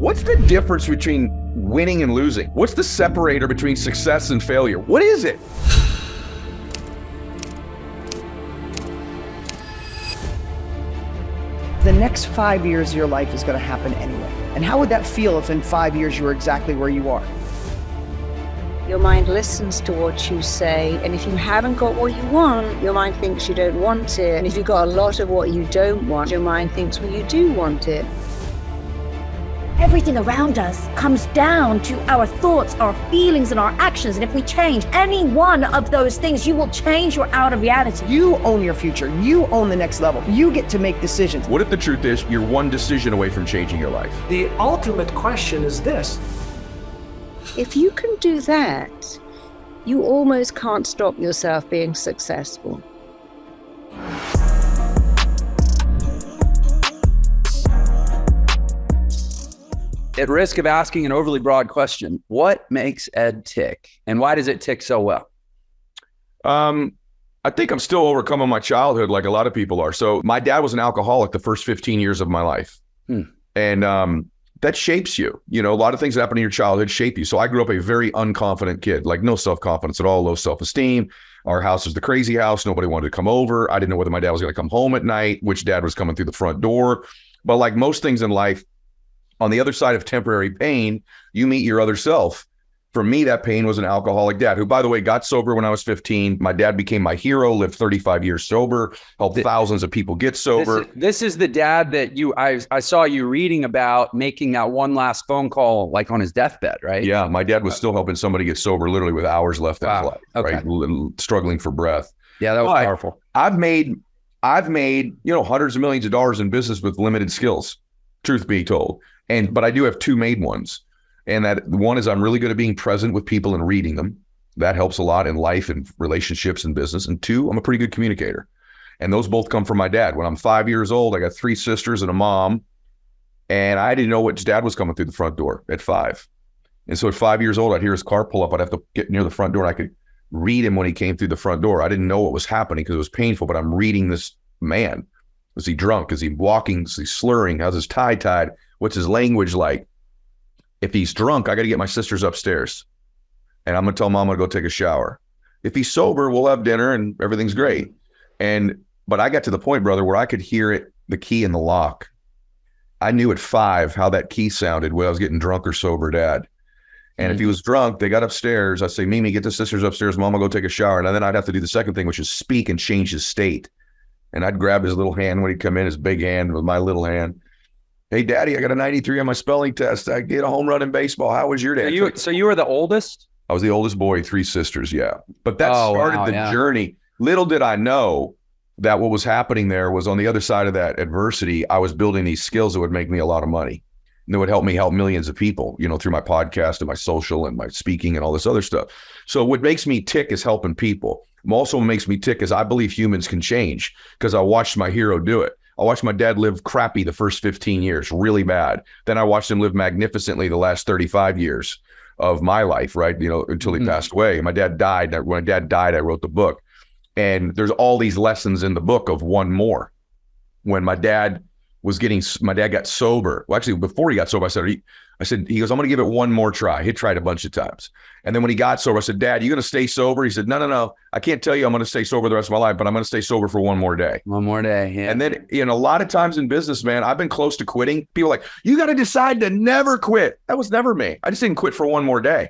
What's the difference between winning and losing? What's the separator between success and failure? What is it? The next 5 years of your life is going to happen anyway. And how would that feel if in 5 years you were exactly where you are? Your mind listens to what you say, and if you haven't got what you want, your mind thinks you don't want it. And if you've got a lot of what you don't want, your mind thinks, well, you do want it. Everything around us comes down to our thoughts, our feelings, and our actions. And if we change any one of those things, you will change your outer reality. You own your future. You own the next level. You get to make decisions. What if the truth is you're one decision away from changing your life? The ultimate question is this. If you can do that, you almost can't stop yourself being successful. At risk of asking an overly broad question, what makes Ed tick, and why does it tick so well? I think I'm still overcoming my childhood like a lot of people are. So my dad was an alcoholic the first 15 years of my life. And that shapes you. You know, a lot of things that happen in your childhood shape you. So I grew up a very unconfident kid, like no self-confidence at all, low self-esteem. Our house was the crazy house. Nobody wanted to come over. I didn't know whether my dad was going to come home at night, which dad was coming through the front door. But like most things in life, on the other side of temporary pain, you meet your other self. For me, that pain was an alcoholic dad who, by the way, got sober when I was 15. My dad became my hero, lived 35 years sober, helped thousands of people get sober. This is the dad that I saw you reading about making that one last phone call, like on his deathbed, right? Yeah, my dad was still helping somebody get sober literally with hours left in his life, right? Struggling for breath. Yeah, that was powerful. I've made, hundreds of millions of dollars in business with limited skills, truth be told. But I do have two made ones. And that one is I'm really good at being present with people and reading them. That helps a lot in life and relationships and business. And two, I'm a pretty good communicator. And those both come from my dad. When I'm 5 years old, I got three sisters and a mom. And I didn't know which dad was coming through the front door at 5. And so at 5 years old, I'd hear his car pull up. I'd have to get near the front door. And I could read him when he came through the front door. I didn't know what was happening because it was painful, but I'm reading this man. Is he drunk? Is he walking? Is he slurring? How's his tie tied? What's his language like? If he's drunk, I got to get my sisters upstairs and I'm going to tell mom I'm going to go take a shower. If he's sober, we'll have dinner and everything's great. But I got to the point, brother, where I could hear it, the key in the lock. I knew at 5 how that key sounded when I was getting drunk or sober dad. And if he was drunk, they got upstairs. I'd say, Mimi, get the sisters upstairs. Mom will go take a shower. And then I'd have to do the second thing, which is speak and change his state. And I'd grab his little hand when he'd come in, his big hand with my little hand. Hey, Daddy, I got a 93 on my spelling test. I get a home run in baseball. How was your day? So you were the oldest? I was the oldest boy, 3 sisters, yeah. But that started the journey. Little did I know that what was happening there was on the other side of that adversity, I was building these skills that would make me a lot of money. And that would help me help millions of people, through my podcast and my social and my speaking and all this other stuff. So what makes me tick is helping people. Also what makes me tick is I believe humans can change because I watched my hero do it. I watched my dad live crappy the first 15 years, really bad. Then I watched him live magnificently the last 35 years of my life, right? Until he passed away. My dad died. When my dad died, I wrote the book. And there's all these lessons in the book of one more. When my dad got sober. Well, actually, before he got sober, he goes, I'm going to give it one more try. He tried a bunch of times. And then when he got sober, I said, Dad, you going to stay sober? He said, no. I can't tell you I'm going to stay sober the rest of my life, but I'm going to stay sober for one more day. One more day, yeah. And then, a lot of times in business, man, I've been close to quitting. People are like, you got to decide to never quit. That was never me. I just didn't quit for one more day.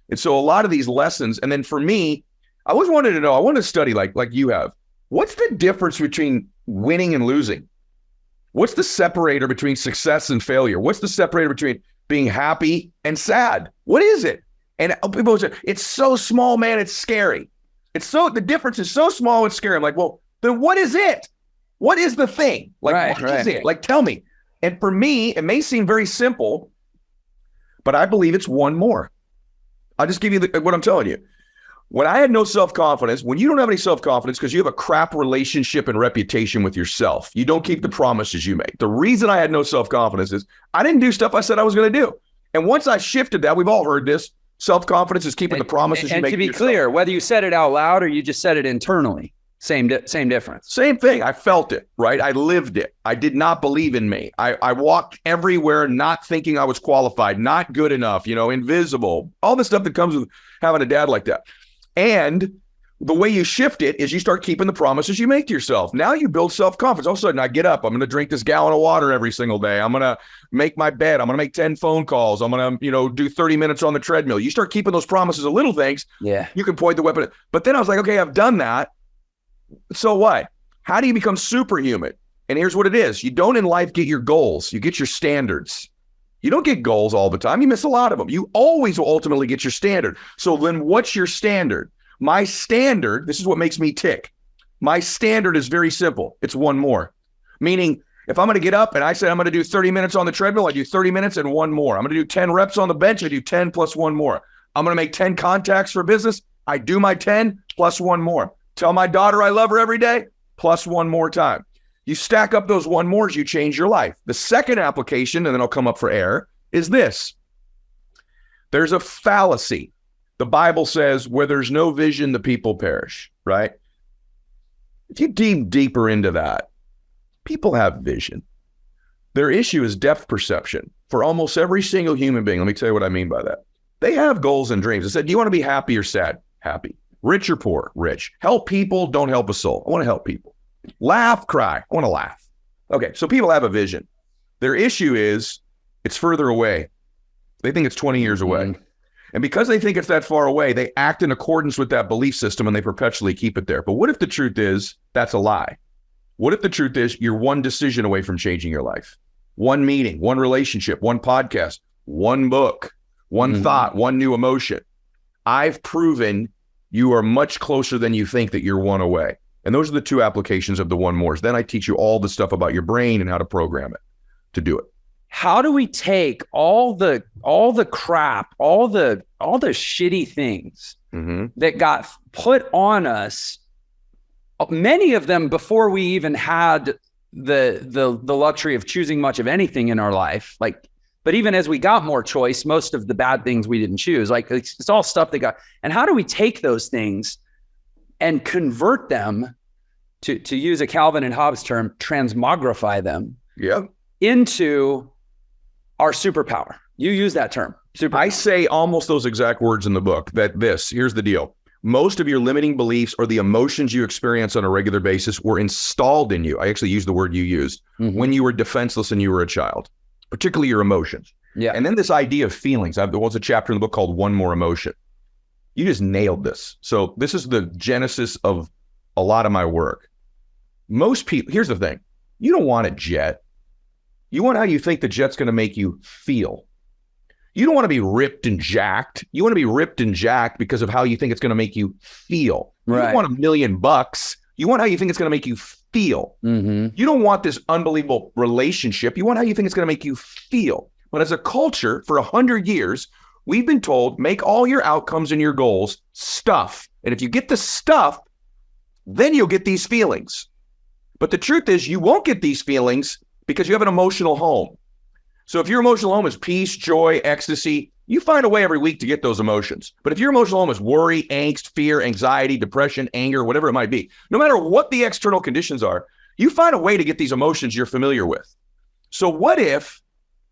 And so a lot of these lessons, and then for me, I always wanted to know, I wanted to study like you have. What's the difference between winning and losing? What's the separator between success and failure? What's the separator between being happy and sad? What is it? And people say, it's so small, man, it's scary. The difference is so small, it's scary. I'm like, well, then what is it? What is the thing? Like, what is it? Like, tell me. And for me, it may seem very simple, but I believe it's one more. I'll just give you what I'm telling you. When I had no self-confidence, when you don't have any self-confidence because you have a crap relationship and reputation with yourself, you don't keep the promises you make. The reason I had no self-confidence is I didn't do stuff I said I was going to do. And once I shifted that, we've all heard this, self-confidence is keeping the promises you make. And to be clear, whether you said it out loud or you just said it internally. Same difference. Same thing. I felt it, right? I lived it. I did not believe in me. I walked everywhere not thinking I was qualified, not good enough, invisible, all the stuff that comes with having a dad like that. And the way you shift it is you start keeping the promises you make to yourself. Now you build self-confidence. All of a sudden, I get up. I'm going to drink this gallon of water every single day. I'm going to make my bed. I'm going to make 10 phone calls. I'm going to, do 30 minutes on the treadmill. You start keeping those promises of little things. Yeah. You can point the weapon. But then I was like, okay, I've done that. So what? How do you become superhuman? And here's what it is. You don't in life get your goals. You get your standards. You don't get goals all the time. You miss a lot of them. You always will ultimately get your standard. So then what's your standard? My standard, this is what makes me tick. My standard is very simple. It's one more. Meaning, if I'm going to get up and I say I'm going to do 30 minutes on the treadmill, I do 30 minutes and one more. I'm going to do 10 reps on the bench, I do 10 plus one more. I'm going to make 10 contacts for business, I do my 10 plus one more. Tell my daughter I love her every day, plus one more time. You stack up those one mores, you change your life. The second application, and then I'll come up for air, is this. There's a fallacy. The Bible says, where there's no vision, the people perish, right? If you dig deeper into that, people have vision. Their issue is depth perception. For almost every single human being, let me tell you what I mean by that. They have goals and dreams. I said, do you want to be happy or sad? Happy. Rich or poor? Rich. Help people, don't help a soul. I want to help people. Laugh, cry. I want to laugh. Okay, so people have a vision. Their issue is it's further away. They think it's 20 years away. And because they think it's that far away, they act in accordance with that belief system and they perpetually keep it there. But what if the truth is that's a lie? What if the truth is you're one decision away from changing your life? One meeting, one relationship, one podcast, one book, one thought, one new emotion. I've proven you are much closer than you think that you're one away. And those are the two applications of the one mores. Then I teach you all the stuff about your brain and how to program it to do it. How do we take all the crap, all the shitty things that got put on us, many of them before we even had the luxury of choosing much of anything in our life, but even as we got more choice, most of the bad things we didn't choose, it's all stuff that got, and how do we take those things and convert them to use a Calvin and Hobbes term, transmogrify them into our superpower? You use that term. I say almost those exact words in the book, here's the deal. Most of your limiting beliefs or the emotions you experience on a regular basis were installed in you. I actually use the word you used when you were defenseless and you were a child, particularly your emotions. Yeah. And then this idea of feelings. There was a chapter in the book called One More Emotion. You just nailed this. So this is the genesis of a lot of my work. Most people, here's the thing. You don't want a jet. You want how you think the jet's going to make you feel. You don't want to be ripped and jacked. You want to be ripped and jacked because of how you think it's going to make you feel. Right. You don't want $1 million. You want how you think it's going to make you feel. You don't want this unbelievable relationship. You want how you think it's going to make you feel. But as a culture, for 100 years, we've been told, make all your outcomes and your goals stuff. And if you get the stuff, then you'll get these feelings. But the truth is, you won't get these feelings because you have an emotional home. So if your emotional home is peace, joy, ecstasy, you find a way every week to get those emotions. But if your emotional home is worry, angst, fear, anxiety, depression, anger, whatever it might be, no matter what the external conditions are, you find a way to get these emotions you're familiar with. So what if,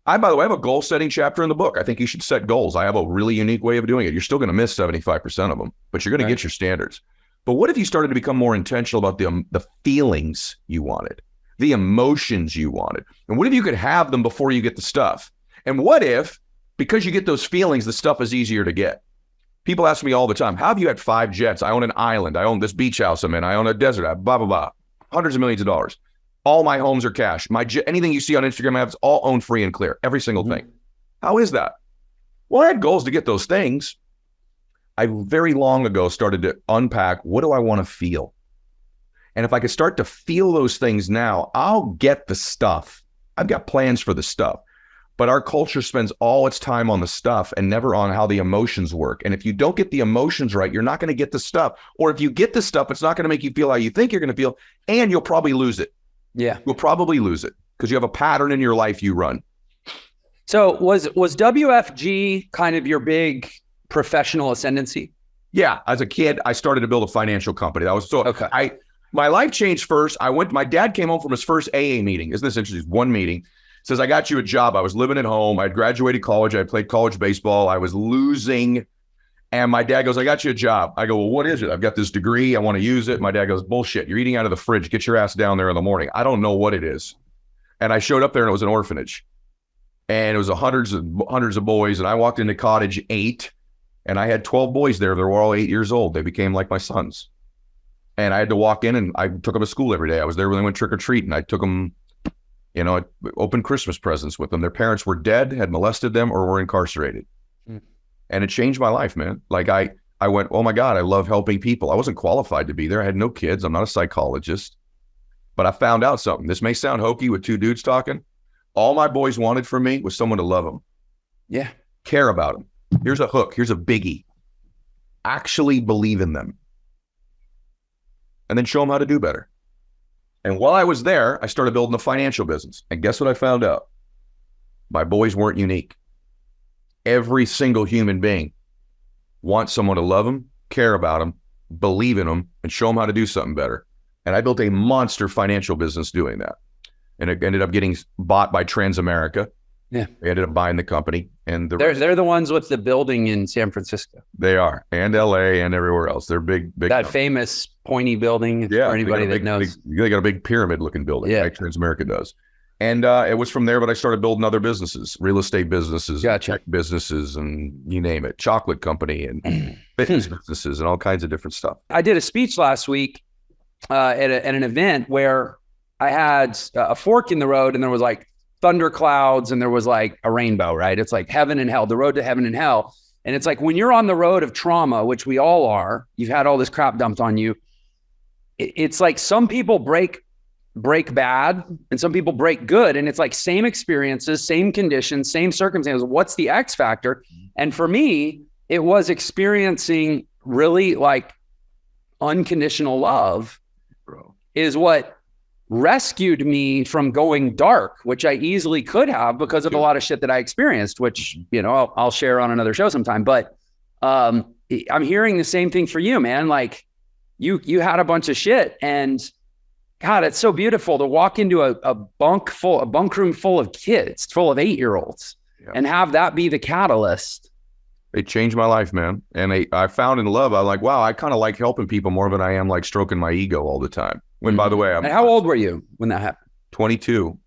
by the way, I have a goal setting chapter in the book. I think you should set goals. I have a really unique way of doing it. You're still going to miss 75% of them, but you're going to get your standards. But what if you started to become more intentional about the feelings you wanted? The emotions you wanted. And what if you could have them before you get the stuff? And what if, because you get those feelings, the stuff is easier to get? People ask me all the time, how have you had 5 jets? I own an island. I own this beach house I'm in. I own a desert. Blah, blah, blah. Hundreds of millions of dollars. All my homes are cash. Anything you see on Instagram, I have, it's all owned free and clear. Every single thing. How is that? Well, I had goals to get those things. I very long ago started to unpack, what do I want to feel? And if I could start to feel those things now, I'll get the stuff. I've got plans for the stuff. But our culture spends all its time on the stuff and never on how the emotions work. And if you don't get the emotions right, you're not going to get the stuff. Or if you get the stuff, it's not going to make you feel how you think you're going to feel, and you'll probably lose it. Yeah. You'll probably lose it because you have a pattern in your life you run. So was WFG kind of your big professional ascendancy? Yeah. As a kid, I started to build a financial company. That was so okay. My life changed first. My dad came home from his first AA meeting. Isn't this interesting? One meeting. Says, I got you a job. I was living at home. I'd graduated college. I played college baseball. I was losing. And my dad goes, I got you a job. I go, well, what is it? I've got this degree. I want to use it. My dad goes, bullshit. You're eating out of the fridge. Get your ass down there in the morning. I don't know what it is. And I showed up there and it was an orphanage. And it was hundreds of boys. And I walked into cottage 8 and I had 12 boys there. They were all 8 years old. They became like my sons. And I had to walk in and I took them to school every day. I was there when they went trick or treat and I took them, I opened Christmas presents with them. Their parents were dead, had molested them, or were incarcerated. And it changed my life, man. Like I went, oh my God, I love helping people. I wasn't qualified to be there. I had no kids. I'm not a psychologist, but I found out something. This may sound hokey with 2 dudes talking. All my boys wanted from me was someone to love them. Yeah. Care about them. Here's a hook. Here's a biggie. Actually believe in them. And then show them how to do better. And while I was there, I started building a financial business. And guess what I found out? My boys weren't unique. Every single human being wants someone to love them, care about them, believe in them, and show them how to do something better. And I built a monster financial business doing that. And it ended up getting bought by Transamerica. Yeah. They ended up buying the company. And they're the ones with the building in San Francisco. They are. And LA and everywhere else. They're big. That famous pointy building for anybody that knows. They got a big pyramid looking building. Yeah. Like Transamerica does. And it was from there that I started building other businesses, real estate businesses, tech businesses, and you name it, chocolate company and fitness businesses and all kinds of different stuff. I did a speech last week at an event where I had a fork in the road and there was like thunder clouds and there was like a rainbow, right? It's like heaven and hell, the road to heaven and hell. And it's like when you're on the road of trauma, which we all are, you've had all this crap dumped on you. It's like some people break bad and some people break good. And it's like same experiences, same conditions, same circumstances. What's the X factor? And for me, it was experiencing really like unconditional love is what rescued me from going dark, which I easily could have because of a lot of shit that I experienced, which, I'll share on another show sometime. But I'm hearing the same thing for you, man. Like you had a bunch of shit and God, it's so beautiful to walk into a bunk room full of kids, full of 8-year-olds and have that be the catalyst. It changed my life, man. And I found in love, I'm like, wow, I kind of like helping people more than I am like stroking my ego all the time. When, by the way, and how old were you when that happened? 22.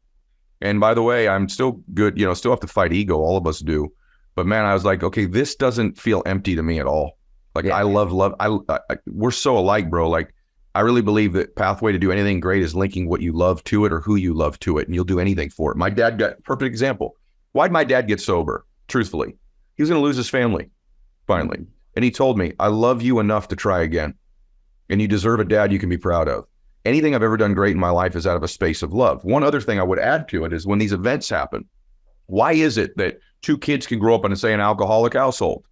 And by the way, I'm still good, still have to fight ego. All of us do. But man, I was like, okay, this doesn't feel empty to me at all. Like I love. We're so alike, bro. Like I really believe that pathway to do anything great is linking what you love to it or who you love to it. And you'll do anything for it. My dad got perfect example. Why'd my dad get sober? Truthfully, he was going to lose his family finally. And he told me, I love you enough to try again. And you deserve a dad you can be proud of. Anything I've ever done great in my life is out of a space of love. One other thing I would add to it is when these events happen, why is it that 2 kids can grow up in, say, an alcoholic household,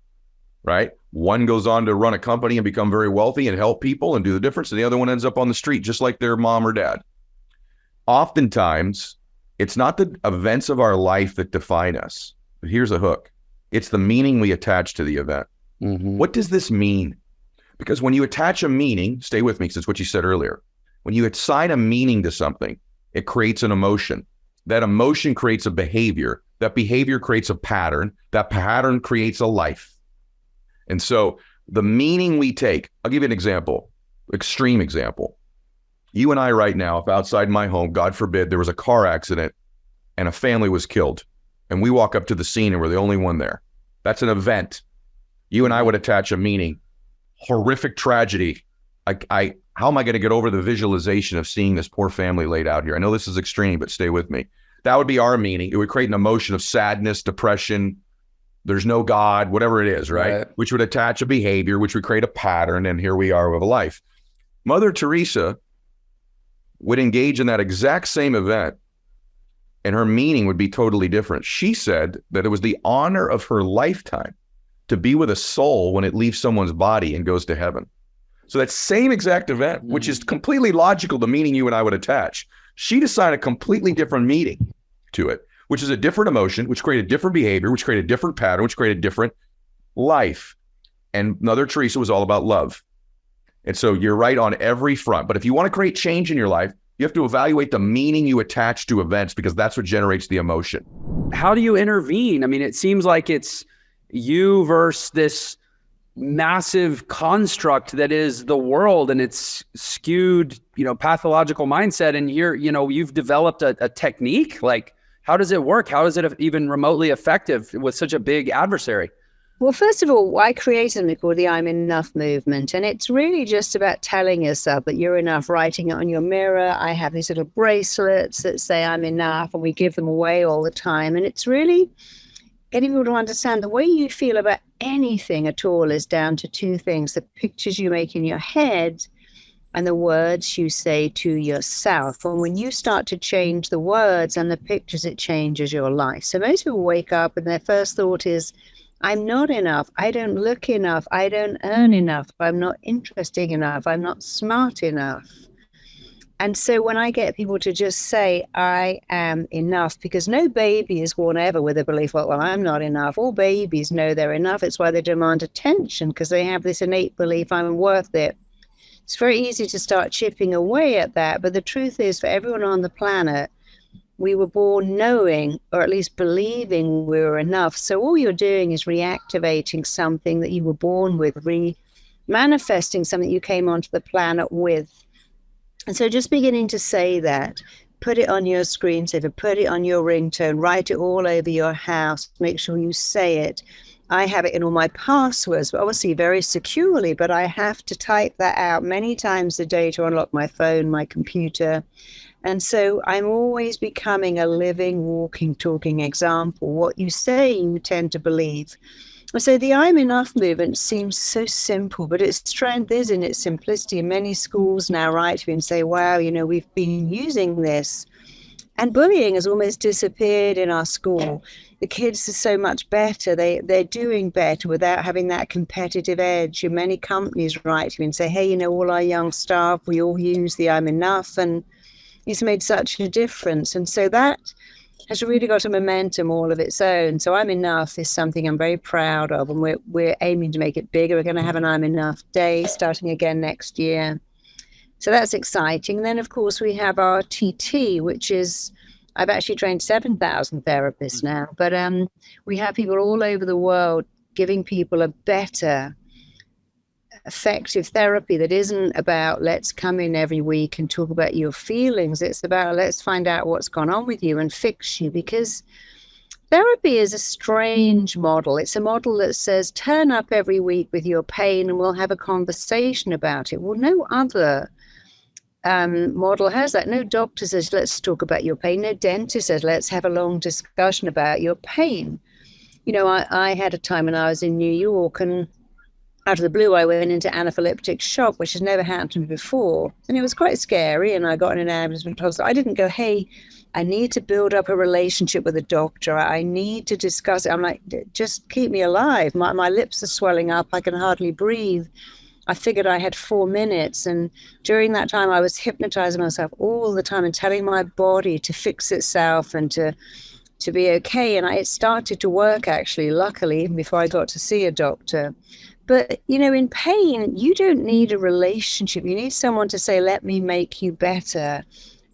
right? One goes on to run a company and become very wealthy and help people and do the difference, and the other one ends up on the street just like their mom or dad. Oftentimes, it's not the events of our life that define us, but here's a hook. It's the meaning we attach to the event. Mm-hmm. What does this mean? Because when you attach a meaning, stay with me, because it's what you said earlier. When you assign a meaning to something, it creates an emotion. That emotion creates a behavior. That behavior creates a pattern. That pattern creates a life. And so the meaning we take, I'll give you an example, extreme example. You and I right now, if outside my home, God forbid, there was a car accident and a family was killed, and we walk up to the scene and we're the only one there. That's an event. You and I would attach a meaning. Horrific tragedy. How am I going to get over the visualization of seeing this poor family laid out here? I know this is extreme, but stay with me. That would be our meaning. It would create an emotion of sadness, depression. There's no God, whatever it is, right? Which would attach a behavior, which would create a pattern. And here we are with a life. Mother Teresa would engage in that exact same event, and her meaning would be totally different. She said that it was the honor of her lifetime to be with a soul when it leaves someone's body and goes to heaven. So that same exact event, which is completely logical, the meaning you and I would attach, she'd assign a completely different meaning to it, which is a different emotion, which created different behavior, which created a different pattern, which created different life. And Mother Teresa was all about love. And so you're right on every front. But if you want to create change in your life, you have to evaluate the meaning you attach to events, because that's what generates the emotion. How do you intervene? I mean, it seems like it's you versus this massive construct that is the world, and it's skewed, pathological mindset. And you've developed a technique. Like, how does it work? How is it even remotely effective with such a big adversary? Well, first of all, I created something called the I'm Enough movement. And it's really just about telling yourself that you're enough, writing it on your mirror. I have these little bracelets that say I'm enough, and we give them away all the time. And it's really getting people to understand the way you feel about anything at all is down to two things: the pictures you make in your head and the words you say to yourself. And when you start to change the words and the pictures, it changes your life. So most people wake up and their first thought is, I'm not enough. I don't look enough. I don't earn enough. I'm not interesting enough. I'm not smart enough. And so when I get people to just say, I am enough, because no baby is born ever with a belief, well, I'm not enough. All babies know they're enough. It's why they demand attention, because they have this innate belief, I'm worth it. It's very easy to start chipping away at that. But the truth is, for everyone on the planet, we were born knowing, or at least believing, we were enough. So all you're doing is reactivating something that you were born with, manifesting something you came onto the planet with. And so just beginning to say that, put it on your screensaver, put it on your ringtone, write it all over your house, make sure you say it. I have it in all my passwords, but obviously very securely, but I have to type that out many times a day to unlock my phone, my computer. And so I'm always becoming a living, walking, talking example. What you say, you tend to believe. So the I'm Enough movement seems so simple, but its strength is in its simplicity. Many schools now write to me and say, wow, we've been using this. And bullying has almost disappeared in our school. The kids are so much better. They're doing better without having that competitive edge. And many companies write to me and say, hey, all our young staff, we all use the I'm Enough. And it's made such a difference. And so that has really got a momentum all of its own. So I'm Enough is something I'm very proud of, and we're aiming to make it bigger. We're going to have an I'm Enough day starting again next year. So that's exciting. Then, of course, we have our TT, which is, I've actually trained 7,000 therapists now, but we have people all over the world giving people a better, effective therapy that isn't about let's come in every week and talk about your feelings. It's about let's find out what's gone on with you and fix you, because therapy is a strange model. It's a model that says turn up every week with your pain and we'll have a conversation about it. Well, no other model has that. No doctor says let's talk about your pain. No dentist says let's have a long discussion about your pain. I had a time when I was in New York, and out of the blue, I went into anaphylactic shock, which has never happened to me before. And it was quite scary. And I got in an ambulance hospital. I didn't go, hey, I need to build up a relationship with a doctor. I need to discuss it. I'm like, just keep me alive. My lips are swelling up. I can hardly breathe. I figured I had 4 minutes. And during that time, I was hypnotizing myself all the time and telling my body to fix itself and to be okay. And it started to work, actually, luckily, even before I got to see a doctor. But, in pain, you don't need a relationship. You need someone to say, let me make you better.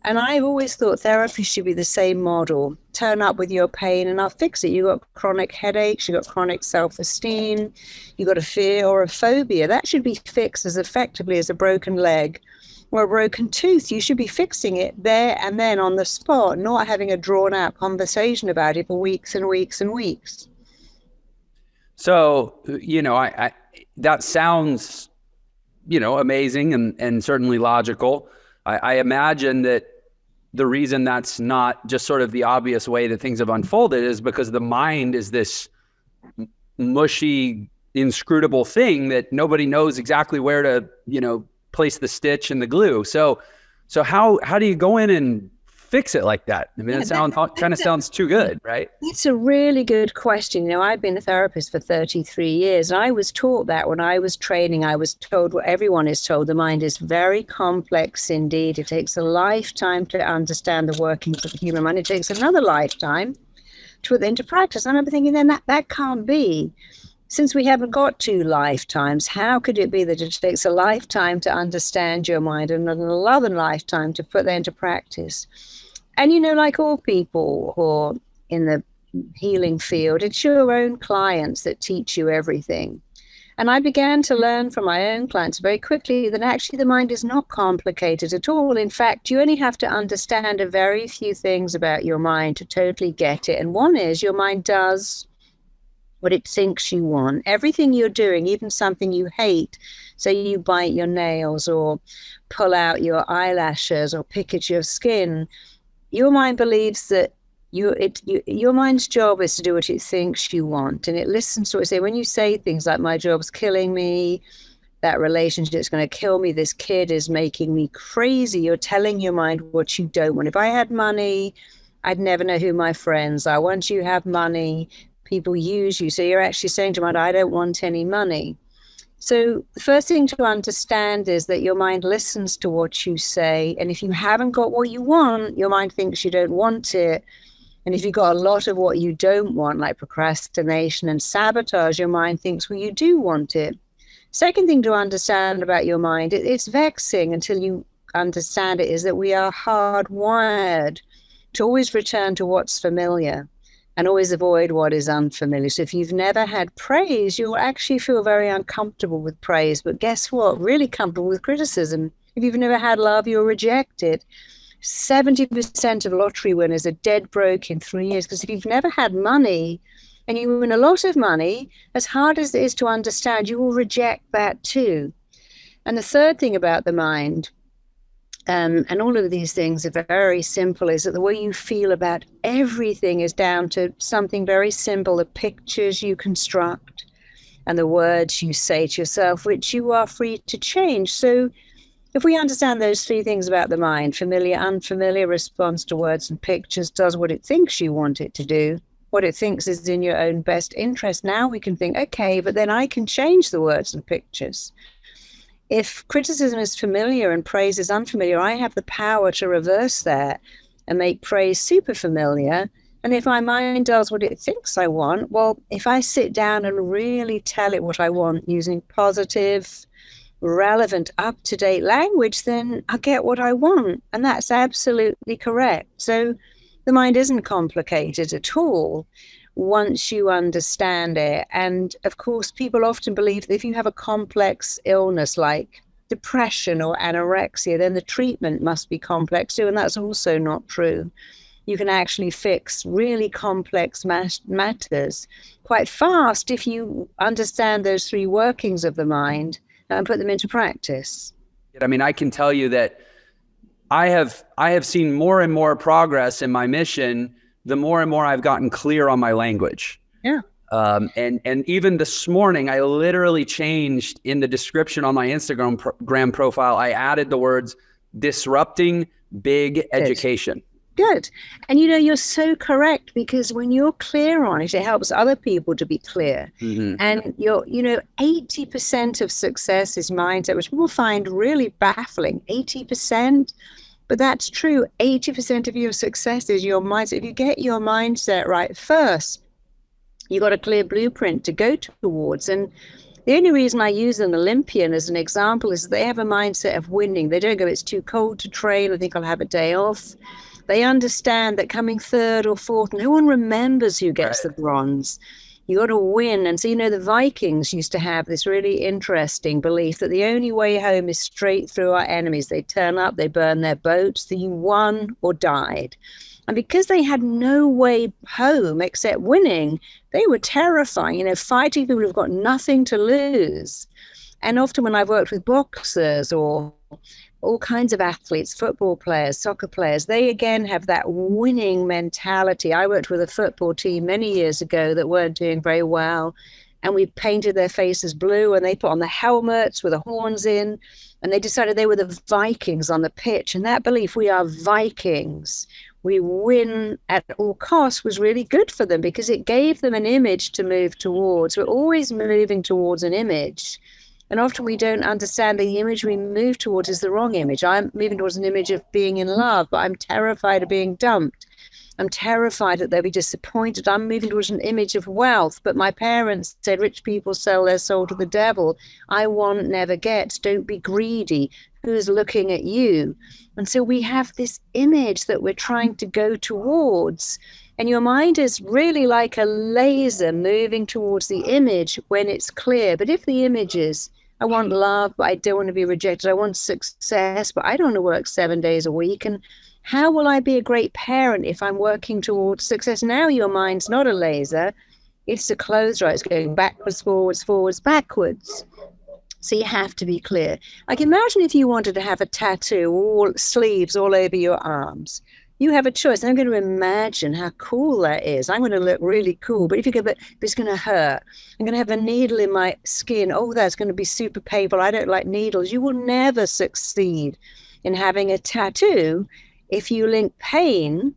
And I've always thought therapy should be the same model. Turn up with your pain and I'll fix it. You've got chronic headaches, you've got chronic self-esteem, you've got a fear or a phobia. That should be fixed as effectively as a broken leg or a broken tooth. You should be fixing it there and then on the spot, not having a drawn-out conversation about it for weeks and weeks and weeks. So, I that sounds, amazing and certainly logical. I imagine that the reason that's not just sort of the obvious way that things have unfolded is because the mind is this mushy, inscrutable thing that nobody knows exactly where to, place the stitch and the glue. So how do you go in and fix it like that? I mean, that kind of sounds too good, right? It's a really good question. I've been a therapist for 33 years. And I was taught that when I was training. I was told what everyone is told. The mind is very complex indeed. It takes a lifetime to understand the workings of the human mind. It takes another lifetime to put it into practice. And I'm thinking, then that can't be. since we haven't got 2 lifetimes, how could it be that it takes a lifetime to understand your mind and another lifetime to put that into practice? And, like all people who are in the healing field, it's your own clients that teach you everything. And I began to learn from my own clients very quickly that actually the mind is not complicated at all. In fact, you only have to understand a very few things about your mind to totally get it. And one is your mind does what it thinks you want. Everything you're doing, even something you hate, say you bite your nails or pull out your eyelashes or pick at your skin, your mind believes that your mind's job is to do what it thinks you want, and it listens to what it say. When you say things like, my job's killing me, that relationship is going to kill me, this kid is making me crazy, you're telling your mind what you don't want. If I had money, I'd never know who my friends are. Once you have money, people use you. So you're actually saying to your mind, I don't want any money. So the first thing to understand is that your mind listens to what you say, and if you haven't got what you want, your mind thinks you don't want it. And if you've got a lot of what you don't want, like procrastination and sabotage, your mind thinks, well, you do want it. Second thing to understand about your mind, it's vexing until you understand it, is that we are hardwired to always return to what's familiar and always avoid what is unfamiliar. So if you've never had praise, you'll actually feel very uncomfortable with praise. But guess what? Really comfortable with criticism. If you've never had love, you'll reject it. 70% of lottery winners are dead broke in 3 years, because if you've never had money and you win a lot of money, as hard as it is to understand, you will reject that too. And the third thing about the mind, and all of these things are very simple, is that the way you feel about everything is down to something very simple: the pictures you construct and the words you say to yourself, which you are free to change. So if we understand those 3 things about the mind, familiar, unfamiliar, responds to words and pictures, does what it thinks you want it to do, what it thinks is in your own best interest, now we can think, okay, but then I can change the words and pictures. If criticism is familiar and praise is unfamiliar, I have the power to reverse that and make praise super familiar. And if my mind does what it thinks I want, well, if I sit down and really tell it what I want using positive, relevant, up-to-date language, then I get what I want. And that's absolutely correct. So the mind isn't complicated at all once you understand it. And of course, people often believe that if you have a complex illness like depression or anorexia, then the treatment must be complex too. And that's also not true. You can actually fix really complex matters quite fast if you understand those 3 workings of the mind and put them into practice. I mean, I can tell you that I have seen more and more progress in my mission the more and more I've gotten clear on my language. Yeah. And even this morning, I literally changed in the description on my Instagram profile. I added the words disrupting big education. Good. And you're so correct, because when you're clear on it, it helps other people to be clear. Mm-hmm. And 80% of success is mindset, which people find really baffling. 80%. But that's true. 80% of your success is your mindset. If you get your mindset right first, you got a clear blueprint to go towards. And the only reason I use an Olympian as an example is they have a mindset of winning. They don't go, it's too cold to train, I think I'll have a day off. They understand that coming 3rd or 4th, no one remembers who gets the bronze. You got to win. And so, the Vikings used to have this really interesting belief that the only way home is straight through our enemies. They turn up, they burn their boats, so you won or died. And because they had no way home except winning, they were terrifying, fighting people who've got nothing to lose. And often when I've worked with boxers or all kinds of athletes, football players, soccer players, they again have that winning mentality. I worked with a football team many years ago that weren't doing very well, and we painted their faces blue, and they put on the helmets with the horns in, and they decided they were the Vikings on the pitch. And that belief, we are Vikings, we win at all costs, was really good for them because it gave them an image to move towards. We're always moving towards an image. And often we don't understand the image we move towards is the wrong image. I'm moving towards an image of being in love, but I'm terrified of being dumped. I'm terrified that they'll be disappointed. I'm moving towards an image of wealth, but my parents said rich people sell their soul to the devil. I want, never get. Don't be greedy. Who's looking at you? And so we have this image that we're trying to go towards. And your mind is really like a laser moving towards the image when it's clear. But if the image is, I want love, but I don't want to be rejected. I want success, but I don't want to work 7 days a week. And how will I be a great parent if I'm working towards success? Now your mind's not a laser. It's a clothes right. It's going backwards, forwards, forwards, backwards. So you have to be clear. Like imagine if you wanted to have a tattoo, all sleeves all over your arms. You have a choice. I'm going to imagine how cool that is. I'm going to look really cool. But if you go, but it's going to hurt. I'm going to have a needle in my skin. Oh, that's going to be super painful. I don't like needles. You will never succeed in having a tattoo if you link pain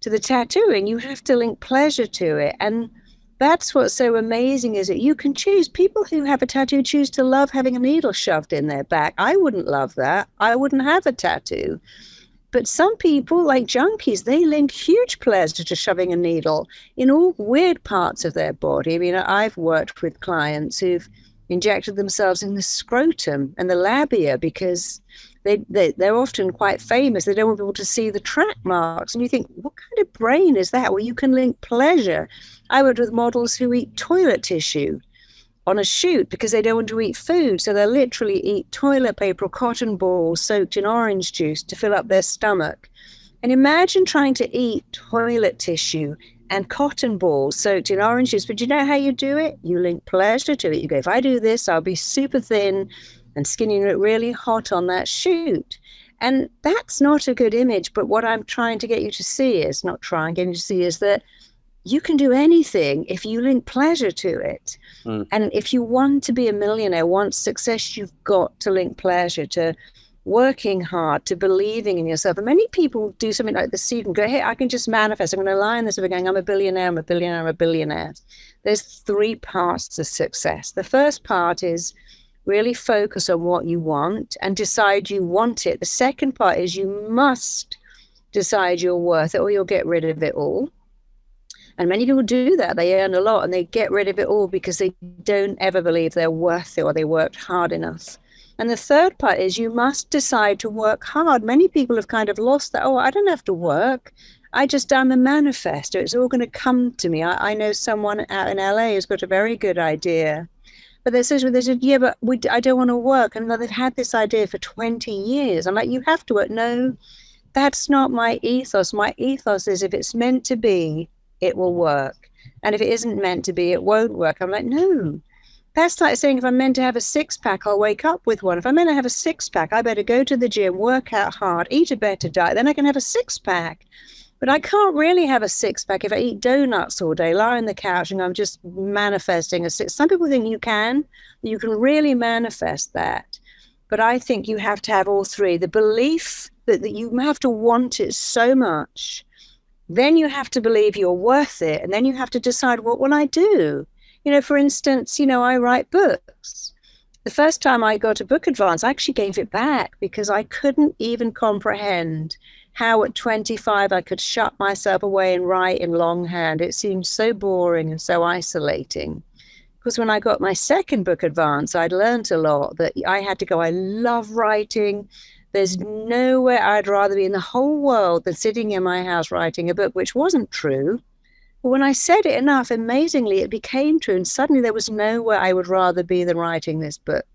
to the tattooing. You have to link pleasure to it. And that's what's so amazing is that you can choose. People who have a tattoo choose to love having a needle shoved in their back. I wouldn't love that. I wouldn't have a tattoo. But some people, like junkies, they link huge pleasure to shoving a needle in all weird parts of their body. I mean, I've worked with clients who've injected themselves in the scrotum and the labia because they're often quite famous. They don't want people to see the track marks. And you think, what kind of brain is that? Well, you can link pleasure. I worked with models who eat toilet tissue on a shoot because they don't want to eat food. So they'll literally eat toilet paper or cotton balls soaked in orange juice to fill up their stomach. And imagine trying to eat toilet tissue and cotton balls soaked in orange juice. But do you know how you do it? You link pleasure to it. You go, if I do this, I'll be super thin and skinny and look really hot on that shoot. And that's not a good image. But what I'm trying to get you to see is, that you can do anything if you link pleasure to it. And if you want to be a millionaire, want success, you've got to link pleasure to working hard, to believing in yourself. And many people do something like the seed and go, hey, I can just manifest. I'm going to lie in this going, I'm a billionaire, I'm a billionaire, I'm a billionaire. There's 3 parts to success. The first part is really focus on what you want and decide you want it. The second part is you must decide you're worth it or you'll get rid of it all. And many people do that. They earn a lot and they get rid of it all because they don't ever believe they're worth it or they worked hard enough. And the third part is you must decide to work hard. Many people have kind of lost that. Oh, I don't have to work. I'm a manifestor. It's all going to come to me. I know someone out in LA who's got a very good idea. But they said, yeah, but I don't want to work. And they've had this idea for 20 years. I'm like, you have to work. No, that's not my ethos. My ethos is if it's meant to be, it will work. And if it isn't meant to be, it won't work. I'm like, no. That's like saying if I'm meant to have a 6-pack, I'll wake up with one. If I'm meant to have a 6-pack, I better go to the gym, work out hard, eat a better diet, then I can have a 6-pack. But I can't really have a 6-pack if I eat donuts all day, lie on the couch, and I'm just manifesting a 6. Some people think you can really manifest that. But I think you have to have all 3. The belief that you have to want it so much. Then you have to believe you're worth it. And then you have to decide, what will I do? For instance, I write books. The first time I got a book advance, I actually gave it back because I couldn't even comprehend how at 25 I could shut myself away and write in longhand. It seemed so boring and so isolating. Because when I got my second book advance, I'd learned a lot that I had to go, I love writing. There's nowhere I'd rather be in the whole world than sitting in my house writing a book, which wasn't true. But when I said it enough, amazingly, it became true. And suddenly there was nowhere I would rather be than writing this book.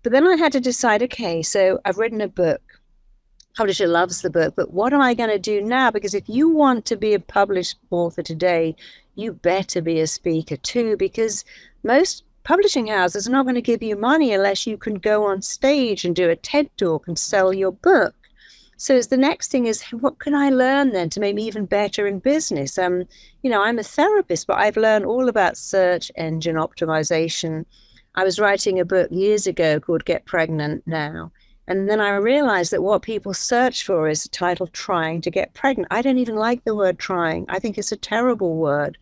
But then I had to decide, okay, so I've written a book. Publisher loves the book, but what am I going to do now? Because if you want to be a published author today, you better be a speaker too, because most publishing houses are not going to give you money unless you can go on stage and do a TED talk and sell your book. So the next thing is, what can I learn then to make me even better in business? I'm a therapist, but I've learned all about search engine optimization. I was writing a book years ago called Get Pregnant Now. And then I realized that what people search for is the title Trying to Get Pregnant. I don't even like the word trying. I think it's a terrible word,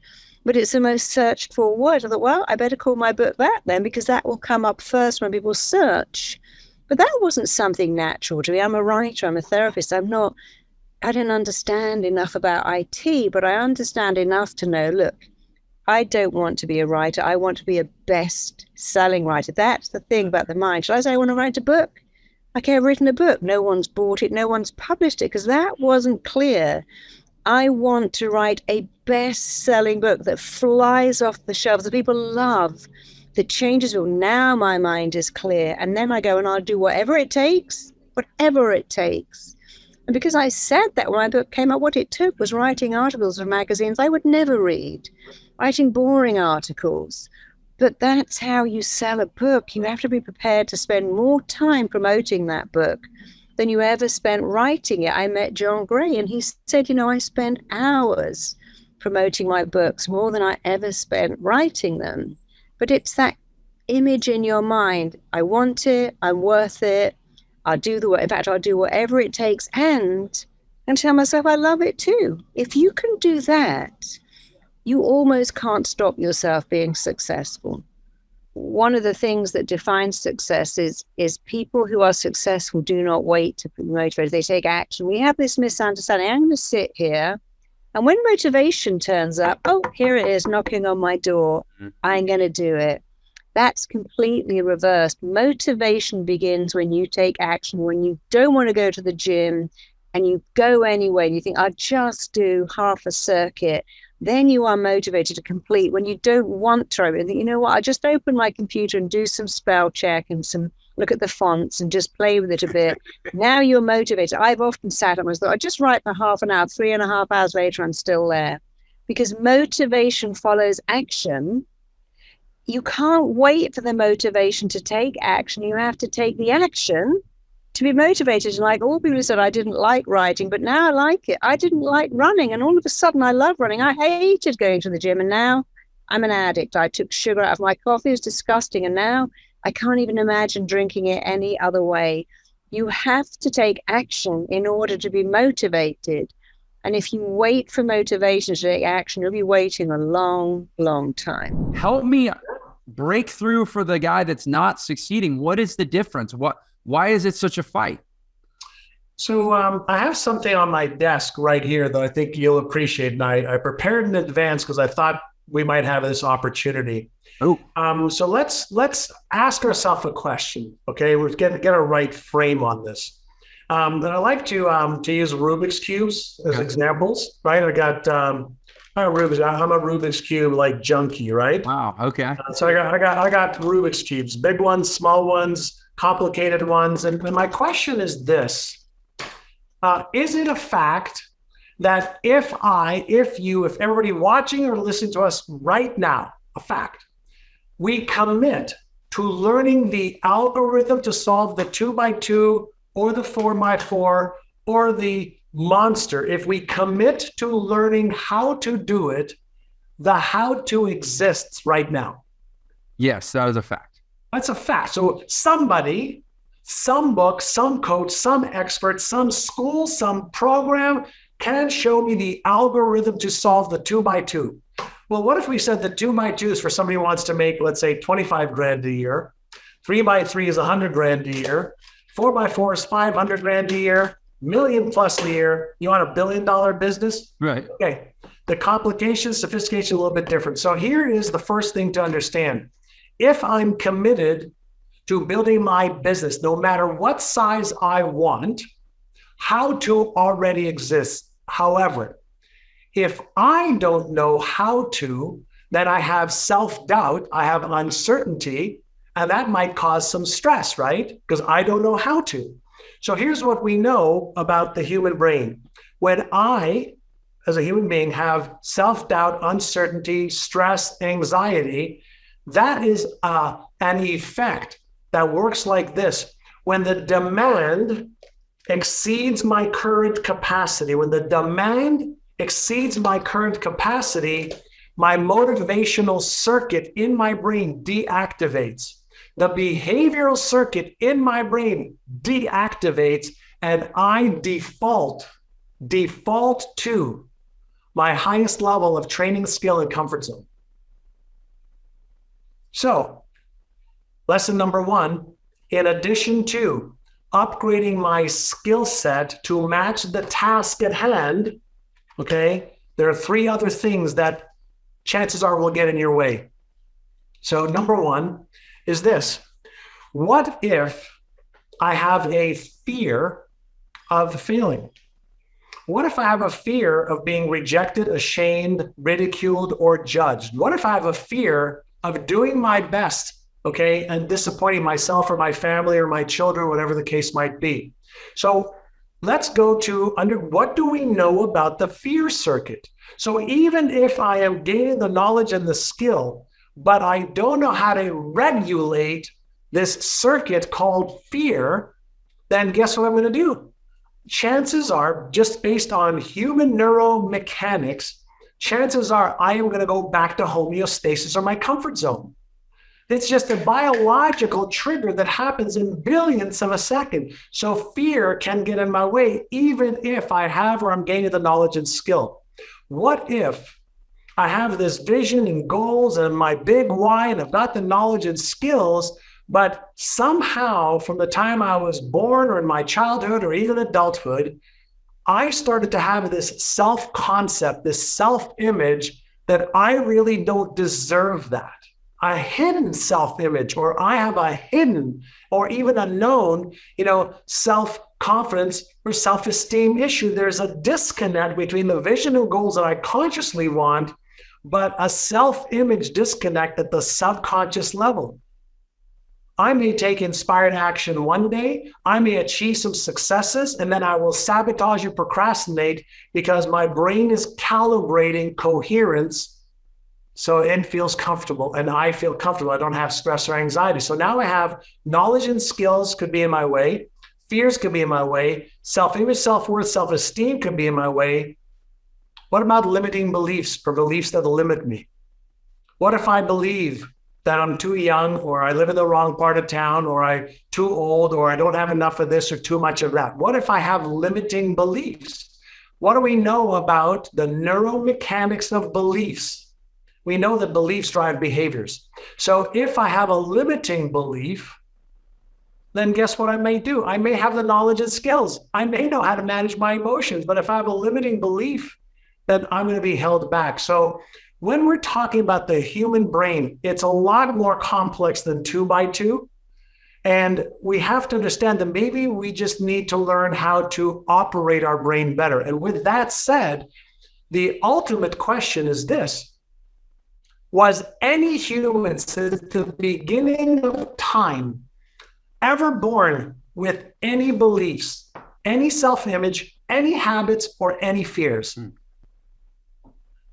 but it's the most searched for word. I thought, well, I better call my book that then, because that will come up first when people search. But that wasn't something natural to me. I'm a writer, I'm a therapist. I'm not I didn't understand enough about IT, but I understand enough to know, look, I don't want to be a writer. I want to be a best-selling writer. That's the thing about the mind. Should I say I want to write a book? Okay, I've written a book. No one's bought it. No one's published it because that wasn't clear. I want to write a best-selling book that flies off the shelves, that people love, that changes people. Now my mind is clear. And then I go and I'll do whatever it takes, whatever it takes. And because I said that when my book came out, what it took was writing articles for magazines I would never read, writing boring articles. But that's how you sell a book. You have to be prepared to spend more time promoting that book than you ever spent writing it. I met John Gray and he said, I spend hours promoting my books, more than I ever spent writing them. But it's that image in your mind. I want it. I'm worth it. I'll do whatever it takes and tell myself I love it too. If you can do that, you almost can't stop yourself being successful. One of the things that defines success is people who are successful do not wait to be motivated. They take action. We have this misunderstanding. I'm going to sit here, and when motivation turns up, oh, here it is knocking on my door. I'm going to do it. That's completely reversed. Motivation begins when you take action, when you don't want to go to the gym and you go anyway and you think, I'll just do half a circuit. Then you are motivated to complete. When you don't want to, and think, I'll just open my computer and do some spell check and look at the fonts and just play with it a bit. Now you're motivated. I've often sat and thought, I just write for half an hour, 3.5 hours later, I'm still there. Because motivation follows action. You can't wait for the motivation to take action. You have to take the action to be motivated. And like all people who said, I didn't like writing, but now I like it. I didn't like running. And all of a sudden I love running. I hated going to the gym. And now I'm an addict. I took sugar out of my coffee. It's disgusting. And now I can't even imagine drinking it any other way. You have to take action in order to be motivated. And if you wait for motivation to take action, you'll be waiting a long, long time. Help me break through for the guy that's not succeeding. What is the difference? Why is it such a fight? So I have something on my desk right here that I think you'll appreciate. And I prepared in advance because I thought we might have this opportunity. Oh. So let's ask ourselves a question. Okay, we're get a right frame on this. And I like to use Rubik's cubes as examples, right? I got I'm a Rubik's cube like junkie, right? Wow. Okay. So I got Rubik's cubes, big ones, small ones, complicated ones, and my question is this: is it a fact that if everybody watching or listening to us right now, a fact, we commit to learning the algorithm to solve the 2x2 or the 4x4 or the monster, if we commit to learning how to do it, the how to exists right now? Yes, that is a fact. That's a fact. So somebody, some book, some coach, some expert, some school, some program can show me the algorithm to solve the 2x2. Well, what if we said the 2x2 is for somebody who wants to make, let's say, 25 grand a year, 3x3 is 100 grand a year, 4x4 is 500 grand a year, million plus a year. You want $1 billion business? Right. Okay. The complication, sophistication, a little bit different. So here is the first thing to understand. If I'm committed to building my business, no matter what size I want, how to already exists. However, if I don't know how to, then I have self-doubt, I have uncertainty, and that might cause some stress, right? Because I don't know how to. So here's what we know about the human brain. When I, as a human being, have self-doubt, uncertainty, stress, anxiety, that is an effect that works like this. When the demand exceeds my current capacity, when the demand exceeds my current capacity, my motivational circuit in my brain deactivates. The behavioral circuit in my brain deactivates, and I default to my highest level of training, skill, and comfort zone. So, lesson number one, in addition to upgrading my skill set to match the task at hand, okay, there are 3 other things that chances are will get in your way. So number 1 is this. What if I have a fear of failing? What if I have a fear of being rejected, ashamed, ridiculed, or judged? What if I have a fear of doing my best, okay, and disappointing myself or my family or my children, whatever the case might be? So let's go to what do we know about the fear circuit? So even if I am gaining the knowledge and the skill, but I don't know how to regulate this circuit called fear, then guess what I'm going to do? Chances are, just based on human neuromechanics, chances are I am going to go back to homeostasis or my comfort zone. It's just a biological trigger that happens in billionths of a second. So fear can get in my way, even if I have or I'm gaining the knowledge and skill. What if I have this vision and goals and my big why, and I've got the knowledge and skills, but somehow from the time I was born or in my childhood or even adulthood, I started to have this self-concept, this self-image that I really don't deserve that. A hidden self-image, or I have a hidden or even unknown, self-confidence or self-esteem issue. There's a disconnect between the vision and goals that I consciously want, but a self-image disconnect at the subconscious level. I may take inspired action one day, I may achieve some successes, and then I will sabotage and procrastinate because my brain is calibrating coherence so it feels comfortable and I feel comfortable. I don't have stress or anxiety. So now I have knowledge and skills could be in my way, fears could be in my way, self-image, self-worth, self-esteem could be in my way. What about limiting beliefs or beliefs that limit me? What if I believe that I'm too young, or I live in the wrong part of town, or I'm too old, or I don't have enough of this or too much of that? What if I have limiting beliefs? What do we know about the neuromechanics of beliefs? We know that beliefs drive behaviors. So if I have a limiting belief, then guess what I may do? I may have the knowledge and skills. I may know how to manage my emotions, but if I have a limiting belief, then I'm going to be held back. So when we're talking about the human brain, it's a lot more complex than 2 by 2. And we have to understand that maybe we just need to learn how to operate our brain better. And with that said, the ultimate question is this. Was any human since the beginning of time ever born with any beliefs, any self-image, any habits, or any fears?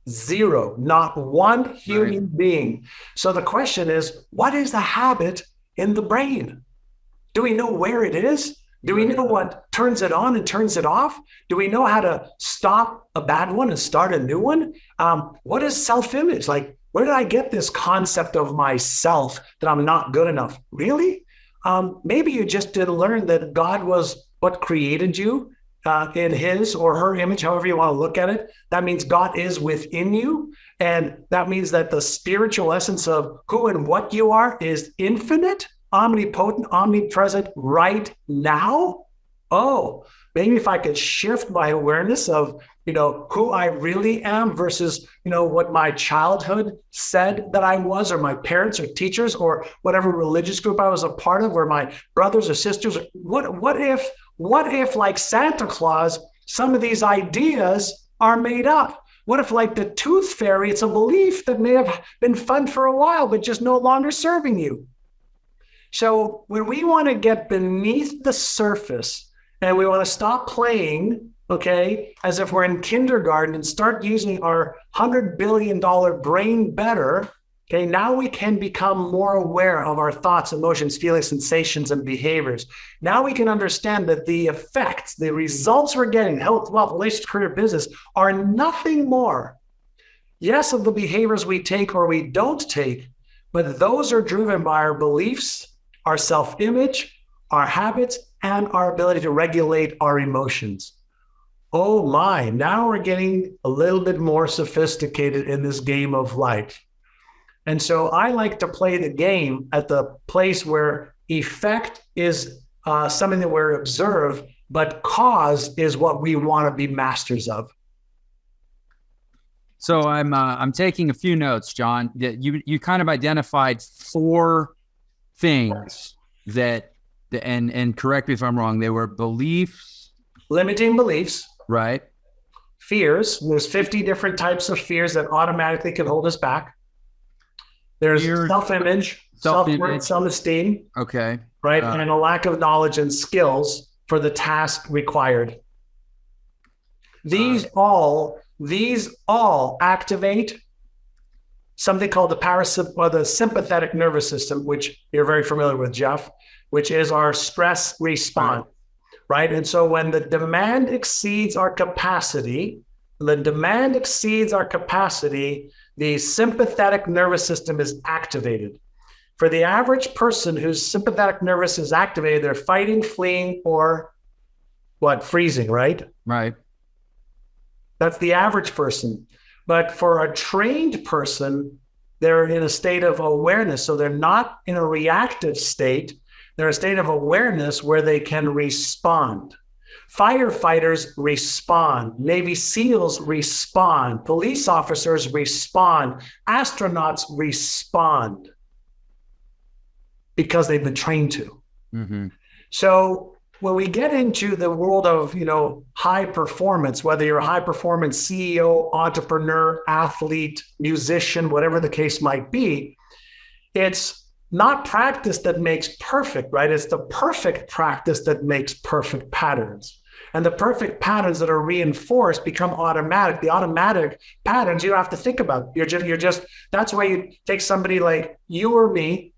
Zero, not one human being. So the question is, what is the habit in the brain? Do we know where it is? Do we know what turns it on and turns it off? Do we know how to stop a bad one and start a new one? What is self-image? Like, where did I get this concept of myself that I'm not good enough? Really? Maybe you just didn't learn that God was what created you in his or her image, however you want to look at it. That means God is within you. And that means that the spiritual essence of who and what you are is infinite, omnipotent, omnipresent right now. Oh, maybe if I could shift my awareness of, who I really am versus, what my childhood said that I was, or my parents or teachers or whatever religious group I was a part of, or my brothers or sisters. What if like Santa Claus, some of these ideas are made up? What if like the tooth fairy, it's a belief that may have been fun for a while, but just no longer serving you? So when we want to get beneath the surface and we want to stop playing, okay, as if we're in kindergarten and start using our $100 billion brain better, okay, now we can become more aware of our thoughts, emotions, feelings, sensations, and behaviors. Now we can understand that the effects, the results we're getting, health, wealth, relationship, career, business, are nothing more, yes, of the behaviors we take or we don't take, but those are driven by our beliefs, our self-image, our habits, and our ability to regulate our emotions. Oh my, now we're getting a little bit more sophisticated in this game of life. And so I like to play the game at the place where effect is something that we're observed, but cause is what we want to be masters of. So I'm taking a few notes, John. You kind of identified 4 things that, and correct me if I'm wrong, they were beliefs. Limiting beliefs. Right. Fears. There's 50 different types of fears that automatically can hold us back. There's self-image, self-worth, self-esteem. Okay. Right. And a lack of knowledge and skills for the task required. These all activate something called the sympathetic nervous system, which you're very familiar with, Jeff, which is our stress response, right? And so when the demand exceeds our capacity, the sympathetic nervous system is activated. For the average person whose sympathetic nervous is activated, they're fighting, fleeing, or freezing, right? Right. That's the average person. But for a trained person, they're in a state of awareness. So they're not in a reactive state. They're in a state of awareness where they can respond. Firefighters respond. Navy SEALs respond. Police officers respond. Astronauts respond because they've been trained to. Mm-hmm. So when we get into the world of, high performance, whether you're a high performance CEO, entrepreneur, athlete, musician, whatever the case might be, it's not practice that makes perfect, right? It's the perfect practice that makes perfect patterns. And the perfect patterns that are reinforced become automatic. The automatic patterns you don't have to think about. You're just, that's why you take somebody like you or me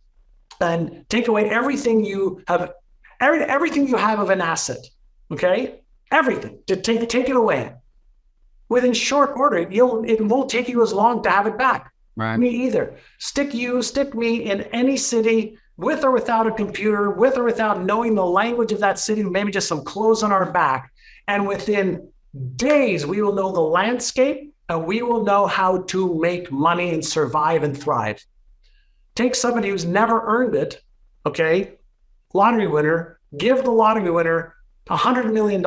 and take away everything you have of an asset, okay? Everything, to take it away. Within short order, it won't take you as long to have it back. Right. Me either. Stick me in any city with or without a computer, with or without knowing the language of that city, maybe just some clothes on our back. And within days, we will know the landscape and we will know how to make money and survive and thrive. Take somebody who's never earned it, okay? Lottery winner, give the lottery winner $100 million.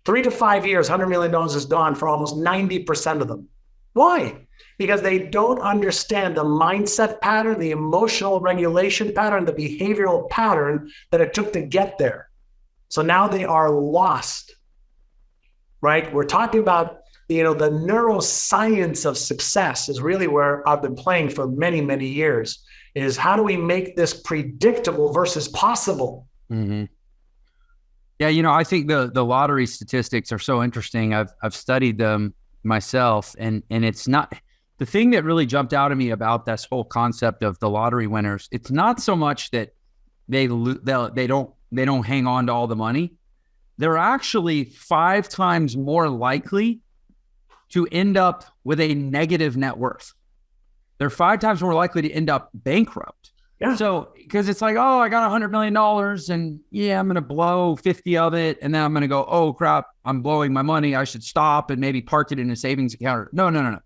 3 to 5 years, $100 million is gone for almost 90% of them. Why? Because they don't understand the mindset pattern, the emotional regulation pattern, the behavioral pattern that it took to get there. So now they are lost, right? We're talking about, the neuroscience of success is really where I've been playing for many, many years, is how do we make this predictable versus possible? Mm-hmm. Yeah, I think the lottery statistics are so interesting. I've studied them myself, and it's not the thing that really jumped out at me about this whole concept of the lottery winners. It's not so much that they don't hang on to all the money. They're actually 5 times more likely to end up with a negative net worth. They're 5 times more likely to end up bankrupt. Yeah. So, because it's like, oh, I got $100 million and I'm going to blow 50 of it. And then I'm going to go, oh crap, I'm blowing my money. I should stop and maybe park it in a savings account. No.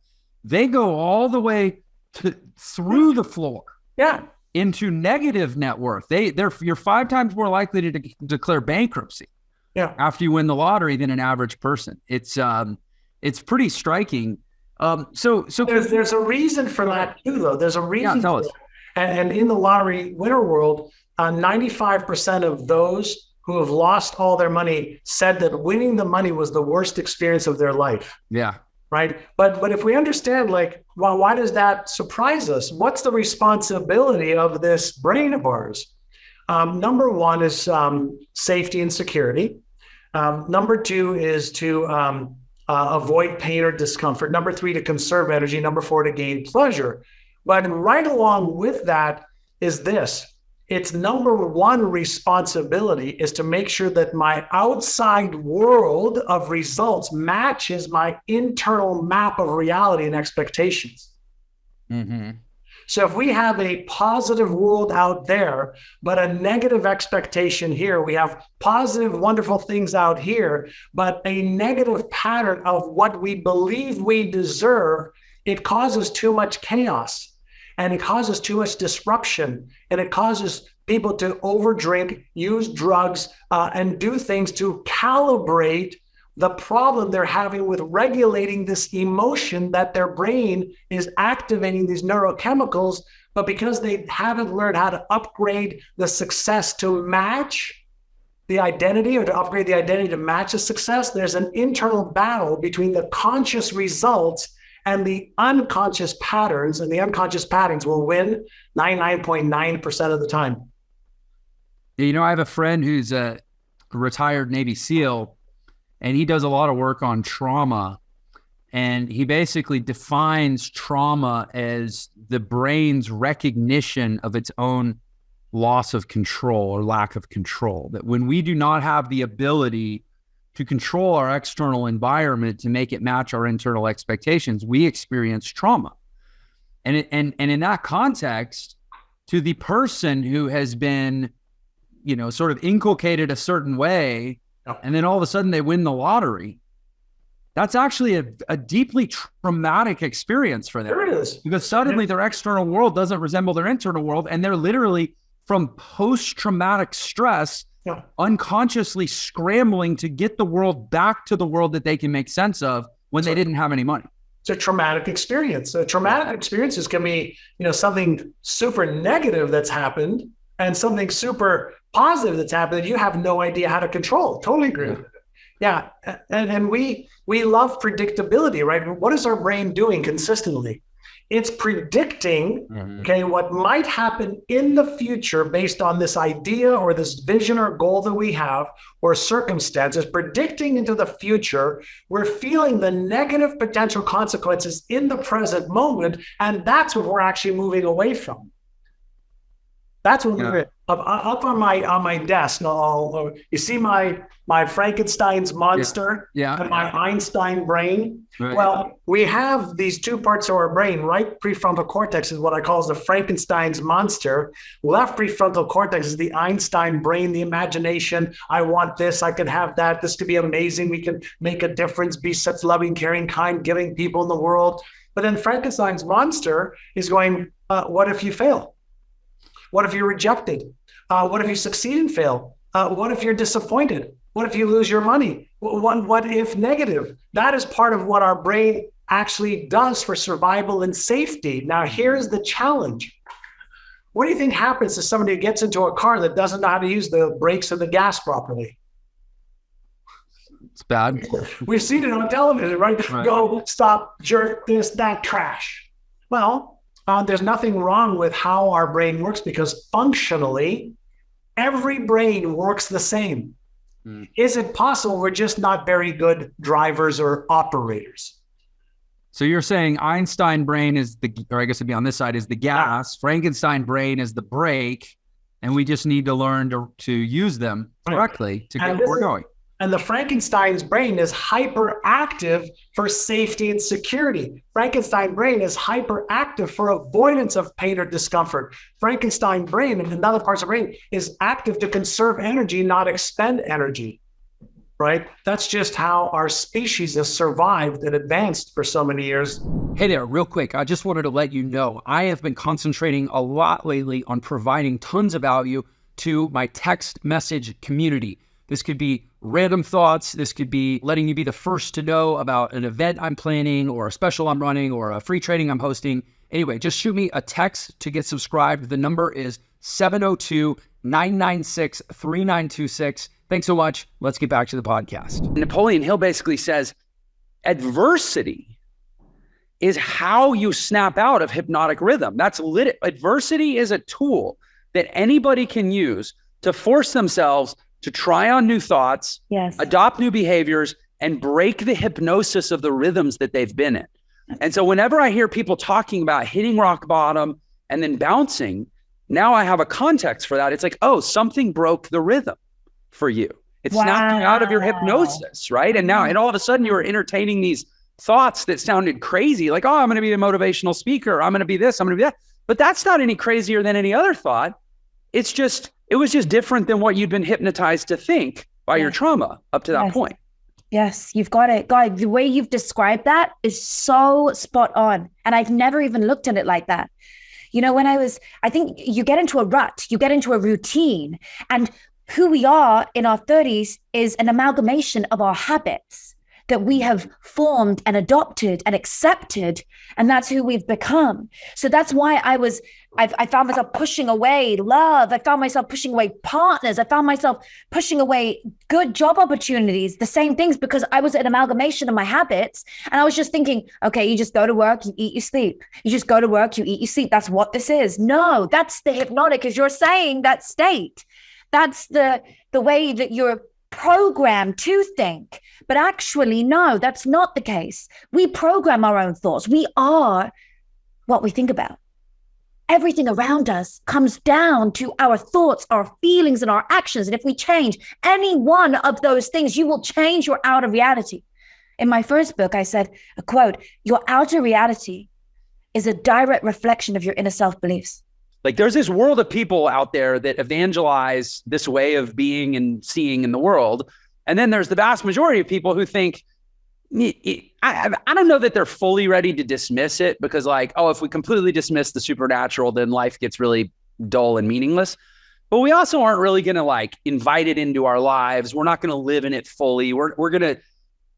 They go all the way through the floor. Yeah. Into negative net worth. You're 5 times more likely to declare bankruptcy. Yeah. After you win the lottery than an average person. It's pretty striking. So there's a reason for that too, though. There's a reason. Yeah, tell us. And in the lottery winner world, 95% of those who have lost all their money said that winning the money was the worst experience of their life. Yeah. Right. But if we understand, why does that surprise us? What's the responsibility of this brain of ours? Number one is safety and security. Number 2 is to avoid pain or discomfort. Number 3, to conserve energy. Number 4, to gain pleasure. But right along with that is this. Its number 1 responsibility is to make sure that my outside world of results matches my internal map of reality and expectations. Mm-hmm. So if we have a positive world out there, but a negative expectation here, we have positive, wonderful things out here, but a negative pattern of what we believe we deserve, it causes too much chaos. And it causes too much disruption, and it causes people to overdrink, use drugs, and do things to calibrate the problem they're having with regulating this emotion that their brain is activating these neurochemicals. But because they haven't learned how to upgrade the success to match the identity, or to upgrade the identity to match the success, there's an internal battle between the conscious results and the unconscious patterns, and the unconscious patterns will win 99.9% of the time. I have a friend who's a retired Navy SEAL, and he does a lot of work on trauma. And he basically defines trauma as the brain's recognition of its own loss of control or lack of control. That when we do not have the ability to control our external environment to make it match our internal expectations, we experience trauma. And in that context, to the person who has been, sort of inculcated a certain way, and then all of a sudden they win the lottery, that's actually a deeply traumatic experience for them. There it is. Because suddenly their external world doesn't resemble their internal world, and they're literally from post-traumatic stress, unconsciously scrambling to get the world back to the world that they can make sense of when they didn't have any money. It's a traumatic experience. Traumatic experiences can be, something super negative that's happened, and something super positive that's happened that you have no idea how to control. Totally agree with it. Yeah. And we love predictability, right? What is our brain doing consistently? It's predicting, what might happen in the future based on this idea or this vision or goal that we have, or circumstances, predicting into the future. We're feeling the negative potential consequences in the present moment, and that's what we're actually moving away from. That's what we're up on my desk. You see my Frankenstein's monster and my Einstein brain. Right. Well, we have these two parts of our brain. Right prefrontal cortex is what I call the Frankenstein's monster. Left prefrontal cortex is the Einstein brain, the imagination. I want this. I can have that. This could be amazing. We can make a difference, be such loving, caring, kind, giving people in the world. But then Frankenstein's monster is going, what if you fail? What if you're rejected? What if you succeed and fail? What if you're disappointed? What if you lose your money? What if negative? That is part of what our brain actually does for survival and safety. Now, here's the challenge. What do you think happens to somebody who gets into a car that doesn't know how to use the brakes or the gas properly? It's bad. We've seen it on television, right? Go, stop, jerk, this, that, crash. Well, there's nothing wrong with how our brain works, because functionally, every brain works the same. Is it possible we're just not very good drivers or operators? So you're saying Einstein brain is or I guess it'd be on this side, is the gas, Frankenstein brain is the brake, and we just need to learn to use them correctly to get where we're going. And the Frankenstein's brain is hyperactive for safety and security. Frankenstein brain is hyperactive for avoidance of pain or discomfort. Frankenstein brain and another parts of the brain is active to conserve energy, not expend energy, right? That's just how our species has survived and advanced for so many years. Hey there, real quick. I just wanted to let you know, I have been concentrating a lot lately on providing tons of value to my text message community. This could be random thoughts. This could be letting you be the first to know about an event I'm planning, or a special I'm running, or a free training I'm hosting. Anyway, just shoot me a text to get subscribed. The number is 702-996-3926. Thanks so much. Let's get back to the podcast. Napoleon Hill basically says, adversity is how you snap out of hypnotic rhythm. That's adversity is a tool that anybody can use to force themselves to try on new thoughts, adopt new behaviors, and break the hypnosis of the rhythms that they've been in. And so whenever I hear people talking about hitting rock bottom and then bouncing, now I have a context for that. It's like, oh, something broke the rhythm for you. It snapped you out of your hypnosis, right? And all of a sudden you were entertaining these thoughts that sounded crazy, like, oh, I'm going to be a motivational speaker. I'm going to be this, I'm going to be that. But that's not any crazier than any other thought. It was just different than what you'd been hypnotized to think by your trauma up to that point. Yes, you've got it. God, the way you've described that is so spot on. And I've never even looked at it like that. I think you get into a rut, you get into a routine, and who we are in our 30s is an amalgamation of our habits that we have formed and adopted and accepted, and that's who we've become. So that's why I found myself pushing away love. I found myself pushing away partners. I found myself pushing away good job opportunities, the same things, because I was an amalgamation of my habits. And I was just thinking, okay, you just go to work, you eat, you sleep. You just go to work, you eat, you sleep. That's what this is. No, that's the hypnotic, as you're saying, that state. That's the way that you're programmed to think. But actually, no, that's not the case. We program our own thoughts. We are what we think about. Everything around us comes down to our thoughts, our feelings, and our actions. And if we change any one of those things, you will change your outer reality. In my first book, I said, a quote, "Your outer reality is a direct reflection of your inner self-beliefs." Like, there's this world of people out there that evangelize this way of being and seeing in the world. And then there's the vast majority of people who think, I don't know that they're fully ready to dismiss it, because like, oh, if we completely dismiss the supernatural, then life gets really dull and meaningless. But we also aren't really going to like invite it into our lives. We're not going to live in it fully. We're going to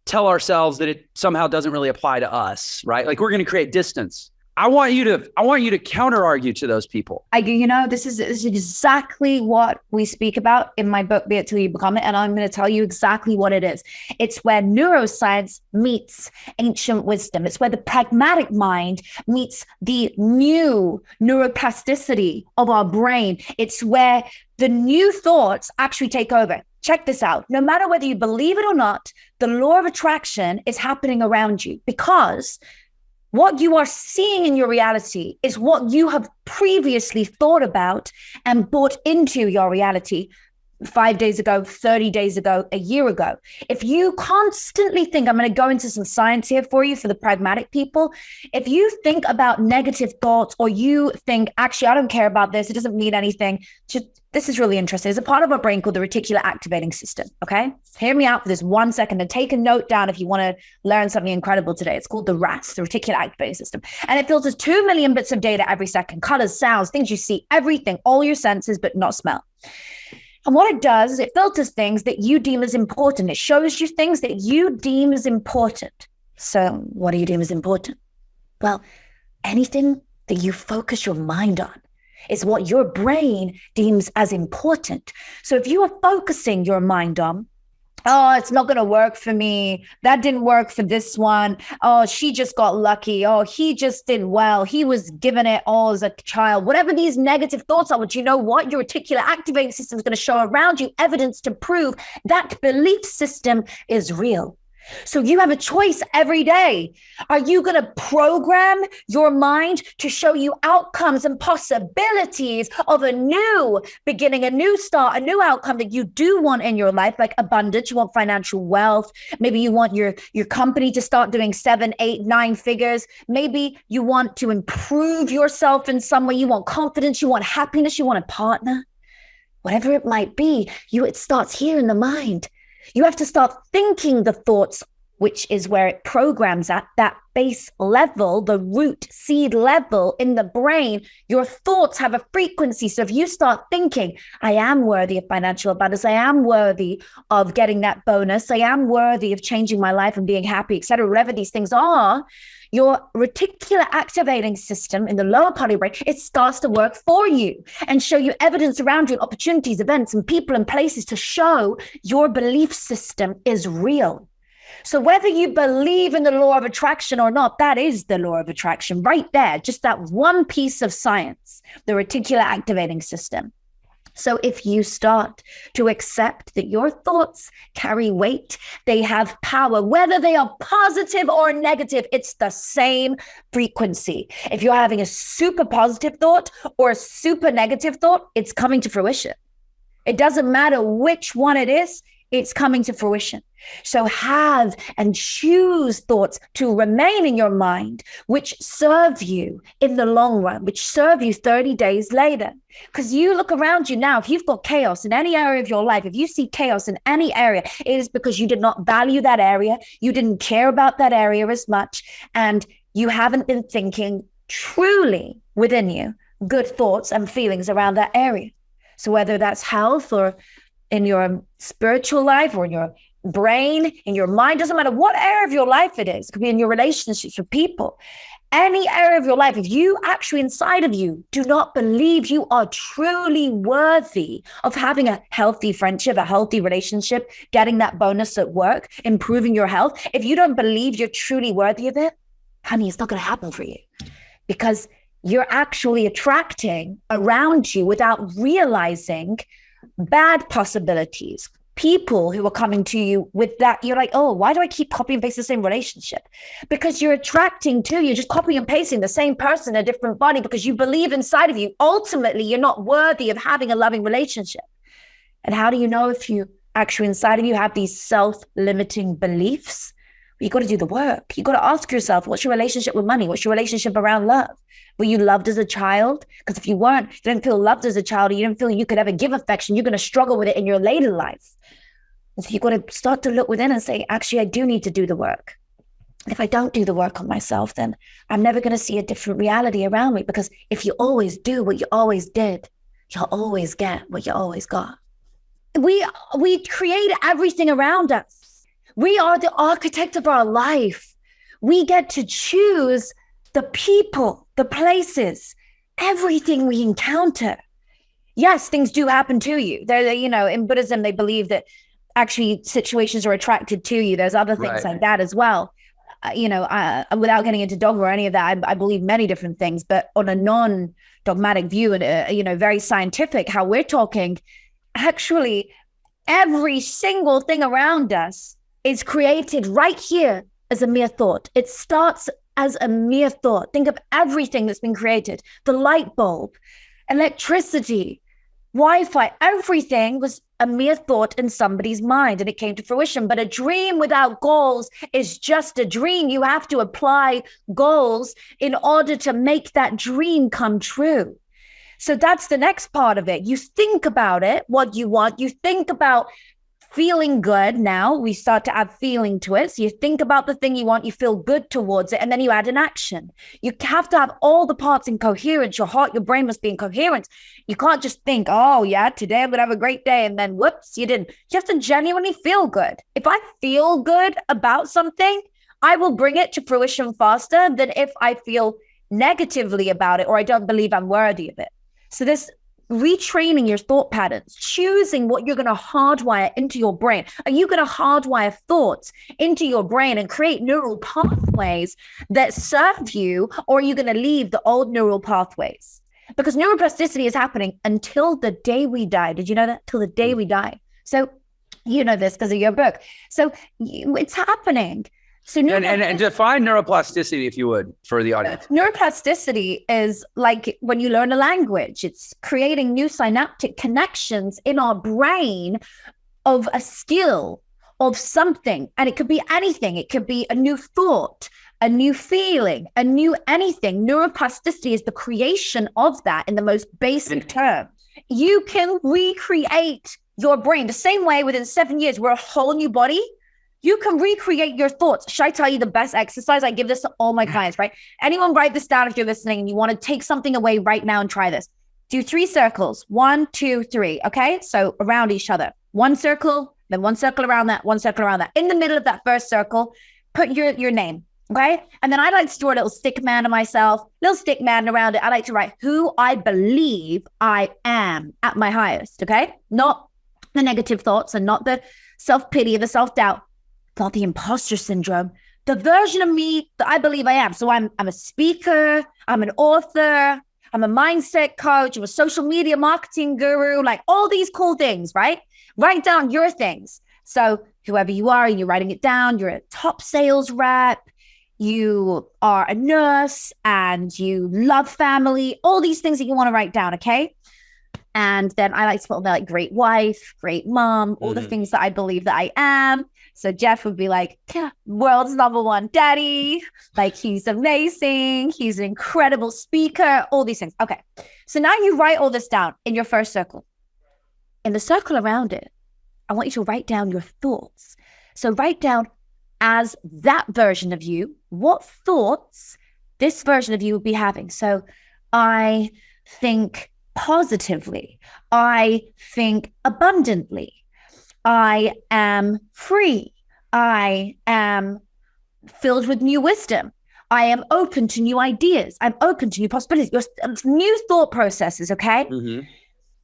tell ourselves that it somehow doesn't really apply to us, right? Like, we're going to create distance. I want you to counter argue to those people. This is exactly what we speak about in my book, Be It Till You Become It. And I'm going to tell you exactly what it is. It's where neuroscience meets ancient wisdom. It's where the pragmatic mind meets the new neuroplasticity of our brain. It's where the new thoughts actually take over. Check this out. No matter whether you believe it or not, the law of attraction is happening around you, because what you are seeing in your reality is what you have previously thought about and brought into your reality 5 days ago, 30 days ago, a year ago. If you constantly think, I'm going to go into some science here for you, for the pragmatic people. If you think about negative thoughts, or you think, actually, I don't care about this, it doesn't mean anything. This is really interesting. There's a part of our brain called the reticular activating system. Okay. Hear me out for this 1 second and take a note down if you want to learn something incredible today. It's called the RAS, the reticular activating system. And it filters 2 million bits of data every second, colors, sounds, things you see, everything, all your senses, but not smell. And what it does is it filters things that you deem as important. It shows you things that you deem as important. So what do you deem as important? Well, anything that you focus your mind on is what your brain deems as important. So if you are focusing your mind on, oh, it's not going to work for me, that didn't work for this one, oh, she just got lucky, oh, he just did well, he was given it all as a child, whatever these negative thoughts are, but you know what? Your reticular activating system is going to show around you evidence to prove that belief system is real. So you have a choice every day. Are you going to program your mind to show you outcomes and possibilities of a new beginning, a new start, a new outcome that you do want in your life, like abundance? You want financial wealth. Maybe you want your company to start doing 7, 8, 9 figures. Maybe you want to improve yourself in some way. You want confidence. You want happiness. You want a partner. Whatever it might be, it starts here in the mind. You have to start thinking the thoughts, which is where it programs at that base level, the root seed level in the brain. Your thoughts have a frequency. So if you start thinking, I am worthy of financial abundance, I am worthy of getting that bonus, I am worthy of changing my life and being happy, etc., whatever these things are, your reticular activating system in the lower part of your brain, it starts to work for you and show you evidence around you, opportunities, events, and people and places to show your belief system is real. So whether you believe in the law of attraction or not, that is the law of attraction right there. Just that one piece of science, the reticular activating system. So if you start to accept that your thoughts carry weight, they have power, whether they are positive or negative, it's the same frequency. If you're having a super positive thought or a super negative thought, it's coming to fruition. It doesn't matter which one it is, it's coming to fruition. So have and choose thoughts to remain in your mind, which serve you in the long run, which serve you 30 days later. Because you look around you now, if you've got chaos in any area of your life, if you see chaos in any area, it is because you did not value that area, you didn't care about that area as much, and you haven't been thinking truly within you good thoughts and feelings around that area. So whether that's health or in your spiritual life or in your brain, in your mind, doesn't matter what area of your life it is. It could be in your relationships with people. Any area of your life, if you actually inside of you do not believe you are truly worthy of having a healthy friendship, a healthy relationship, getting that bonus at work, improving your health, if you don't believe you're truly worthy of it, honey, it's not going to happen for you, because you're actually attracting around you without realizing bad possibilities. People who are coming to you with that, you're like, oh, why do I keep copy and paste the same relationship? Because you're attracting to, you're just copy and pasting the same person in a different body because you believe inside of you, ultimately, you're not worthy of having a loving relationship. And how do you know if you actually inside of you have these self-limiting beliefs? You got to do the work. You got to ask yourself, what's your relationship with money? What's your relationship around love? Were you loved as a child? Because if you weren't, you didn't feel loved as a child, or you didn't feel you could ever give affection, you're going to struggle with it in your later life. And so you got to start to look within and say, actually, I do need to do the work. If I don't do the work on myself, then I'm never going to see a different reality around me. Because if you always do what you always did, you'll always get what you always got. We create everything around us. We are the architect of our life. We get to choose the people, the places, everything we encounter. Yes, things do happen to you. In Buddhism, they believe that actually situations are attracted to you. There's other things like that as well. Without getting into dogma or any of that, I believe many different things, but on a non-dogmatic view and, very scientific, how we're talking, actually, every single thing around us is created right here as a mere thought. It starts as a mere thought. Think of everything that's been created. The light bulb, electricity, Wi-Fi, everything was a mere thought in somebody's mind and it came to fruition. But a dream without goals is just a dream. You have to apply goals in order to make that dream come true. So that's the next part of it. You think about it, what you want. You think about feeling good. Now we start to add feeling to it. So you think about the thing you want, you feel good towards it, and then you add an action. You have to have all the parts in coherence. Your heart, your brain must be in coherence. You can't just think, oh yeah, today I'm going to have a great day. And then whoops, you didn't. You have to genuinely feel good. If I feel good about something, I will bring it to fruition faster than if I feel negatively about it or I don't believe I'm worthy of it. So this retraining your thought patterns, choosing what you're going to hardwire into your brain. Are you going to hardwire thoughts into your brain and create neural pathways that serve you, or are you going to leave the old neural pathways? Because neuroplasticity is happening until the day we die. Did you know that? Till the day we die. So you know this because of your book. So it's happening. So and define neuroplasticity, if you would, for the audience. Neuroplasticity is like when you learn a language, it's creating new synaptic connections in our brain of a skill, of something. And it could be anything. It could be a new thought, a new feeling, a new anything. Neuroplasticity is the creation of that in the most basic term. You can recreate your brain the same way within 7 years. We're a whole new body. You can recreate your thoughts. Should I tell you the best exercise? I give this to all my clients, right? Anyone write this down if you're listening and you want to take something away right now and try this. Do 3 circles. 1, 2, 3. Okay. So around each other. 1 circle, then 1 circle around that, 1 circle around that. In the middle of that first circle, put your name. Okay. And then I like to draw a little stick man to myself, little stick man around it. I like to write who I believe I am at my highest. Okay. Not the negative thoughts and not the self-pity, the self-doubt. Not the imposter syndrome, the version of me that I believe I am. So I'm a speaker, I'm an author, I'm a mindset coach, I'm a social media marketing guru, like all these cool things, right? Write down your things. So whoever you are, and you're writing it down, you're a top sales rep, you are a nurse, and you love family, all these things that you want to write down, okay? And then I like to put on there like great wife, great mom, all the things that I believe that I am. So Jeff would be like, yeah, world's #1 daddy. Like he's amazing. He's an incredible speaker, all these things. Okay. So now you write all this down in your first circle. In the circle around it, I want you to write down your thoughts. So write down as that version of you, what thoughts this version of you would be having. So I think positively. I think abundantly. I am free. I am filled with new wisdom. I am open to new ideas. I'm open to new possibilities, new thought processes, okay?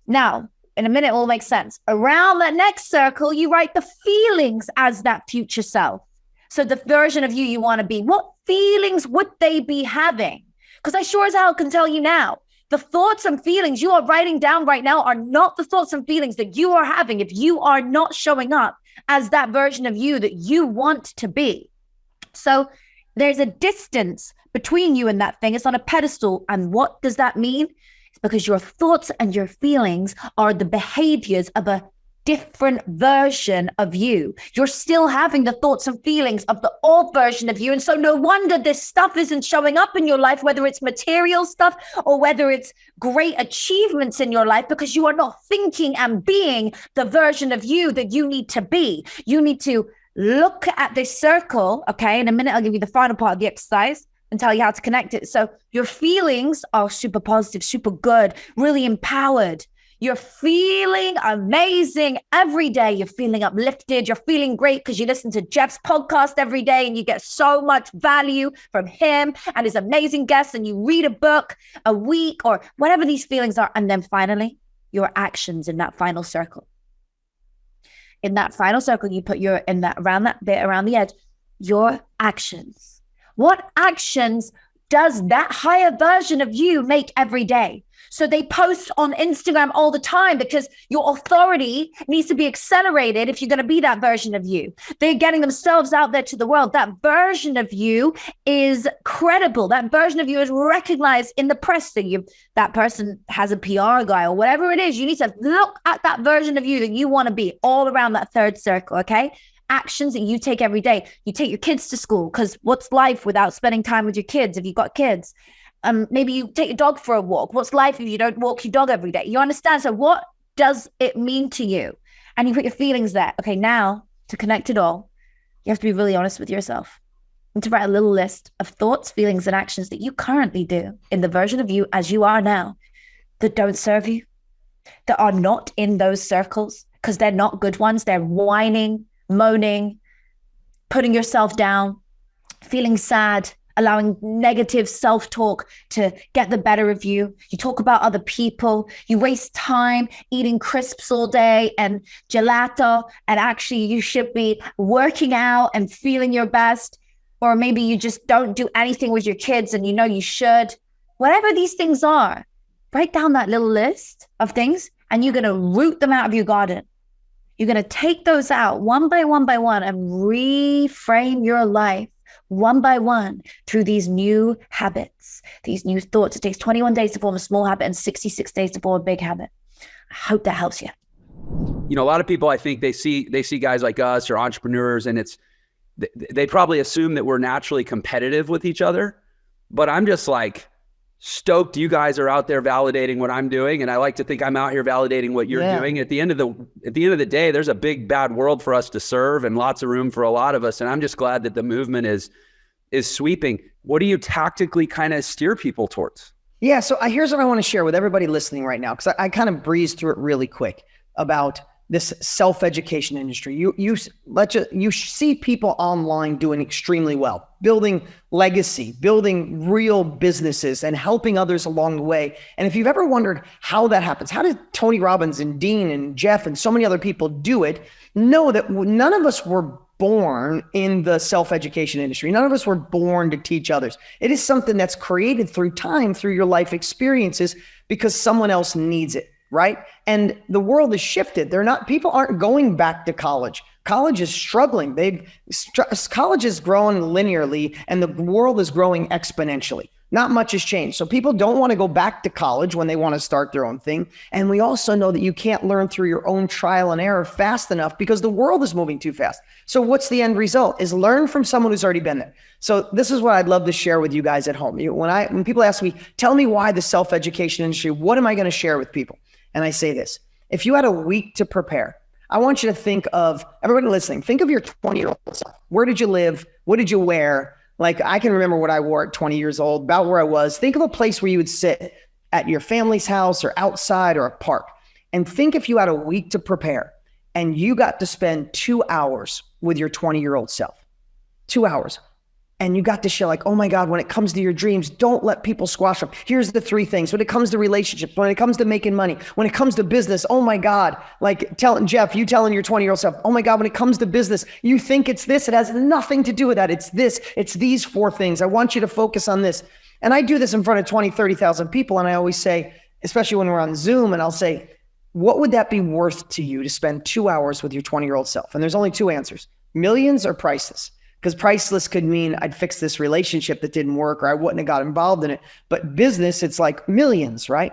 Now, in a minute, it will make sense. Around that next circle, you write the feelings as that future self. So the version of you want to be, what feelings would they be having? Because I sure as hell can tell you now, the thoughts and feelings you are writing down right now are not the thoughts and feelings that you are having if you are not showing up as that version of you that you want to be. So there's a distance between you and that thing. It's on a pedestal. And what does that mean? It's because your thoughts and your feelings are the behaviors of a different version of you. You're still having the thoughts and feelings of the old version of you. And so no wonder this stuff isn't showing up in your life, whether it's material stuff or whether it's great achievements in your life, because you are not thinking and being the version of you that you need to be. You need to look at this circle, okay? In a minute, I'll give you the final part of the exercise and tell you how to connect it. So your feelings are super positive, super good, really empowered. You're feeling amazing every day. You're feeling uplifted. You're feeling great because you listen to Jeff's podcast every day and you get so much value from him and his amazing guests, and you read a book a week or whatever these feelings are. And then finally, your actions in that final circle. In that final circle, you put around that bit, around the edge, your actions. What actions does that higher version of you make every day? So they post on Instagram all the time because your authority needs to be accelerated if you're going to be that version of you. They're getting themselves out there to the world. That version of you is credible. That version of you is recognized in the press. So that person has a PR guy or whatever it is. You need to look at that version of you that you want to be all around that third circle, okay? Actions that you take every day. You take your kids to school, because what's life without spending time with your kids if you've got kids? Maybe you take your dog for a walk. What's life if you don't walk your dog every day? You understand? So what does it mean to you? And you put your feelings there. Okay, now to connect it all, you have to be really honest with yourself and to write a little list of thoughts, feelings, and actions that you currently do in the version of you as you are now that don't serve you, that are not in those circles because they're not good ones. They're whining, moaning, putting yourself down, feeling sad, allowing negative self-talk to get the better of you. You talk about other people. You waste time eating crisps all day and gelato, and actually you should be working out and feeling your best. Or maybe you just don't do anything with your kids and you know you should. Whatever these things are, write down that little list of things and you're going to root them out of your garden. You're going to take those out one by one and reframe your life one by one through these new habits, these new thoughts. It takes 21 days to form a small habit and 66 days to form a big habit. I hope that helps you. You know, a lot of people, I think they see guys like us or entrepreneurs, and they probably assume that we're naturally competitive with each other. But I'm just like stoked you guys are out there validating what I'm doing, and I like to think I'm out here validating what you're doing. At the end of the day, there's a big bad world for us to serve and lots of room for a lot of us. And I'm just glad that the movement is sweeping. What do you tactically kind of steer people towards? Yeah, so here's what I want to share with everybody listening right now, because I kind of breezed through it really quick about this self-education industry. You see people online doing extremely well, building legacy, building real businesses, and helping others along the way. And if you've ever wondered how that happens, how did Tony Robbins and Dean and Jeff and so many other people do it? Know that none of us were born in the self-education industry. None of us were born to teach others. It is something that's created through time, through your life experiences, because someone else needs it. Right? And the world has shifted. People aren't going back to college. College is struggling. College is growing linearly and the world is growing exponentially. Not much has changed. So people don't want to go back to college when they want to start their own thing. And we also know that you can't learn through your own trial and error fast enough because the world is moving too fast. So what's the end result? Is learn from someone who's already been there. So this is what I'd love to share with you guys at home. When people ask me, tell me why the self-education industry, what am I going to share with people? And I say this, if you had a week to prepare, I want you to think of, everybody listening, think of your 20-year-old self. Where did you live? What did you wear? Like, I can remember what I wore at 20 years old, about where I was. Think of a place where you would sit at your family's house or outside or a park. And think if you had a week to prepare and you got to spend 2 hours with your 20-year-old self, 2 hours. And you got to share like, oh my God, when it comes to your dreams, don't let people squash them. Here's the 3 things. When it comes to relationships, when it comes to making money, when it comes to business, oh my God, like telling Jeff, you telling your 20-year-old self, oh my God, when it comes to business, you think it's this, it has nothing to do with that. It's this, it's these 4 things. I want you to focus on this. And I do this in front of 20, 30,000 people. And I always say, especially when we're on Zoom, and I'll say, what would that be worth to you to spend 2 hours with your 20-year-old self? And there's only 2 answers, millions or priceless. Because priceless could mean I'd fix this relationship that didn't work or I wouldn't have got involved in it. But business, it's like millions, right?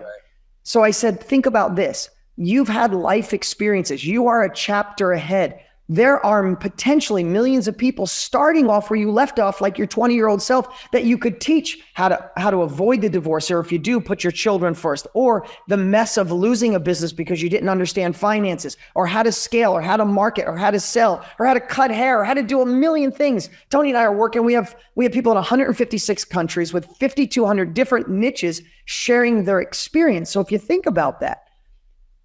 So I said, think about this. You've had life experiences. You are a chapter ahead. There are potentially millions of people starting off where you left off, like your 20-year-old self, that you could teach how to avoid the divorce, or if you do, put your children first, or the mess of losing a business because you didn't understand finances, or how to scale, or how to market, or how to sell, or how to cut hair, or how to do a million things. Tony and I are working. We have people in 156 countries with 5,200 different niches sharing their experience. So if you think about that,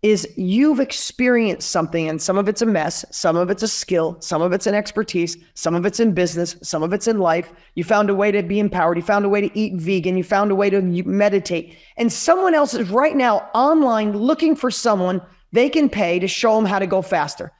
is you've experienced something, and some of it's a mess, some of it's a skill, some of it's an expertise, some of it's in business, some of it's in life. You found a way to be empowered. You found a way to eat vegan. You found a way to meditate. And someone else is right now online looking for someone they can pay to show them how to go faster.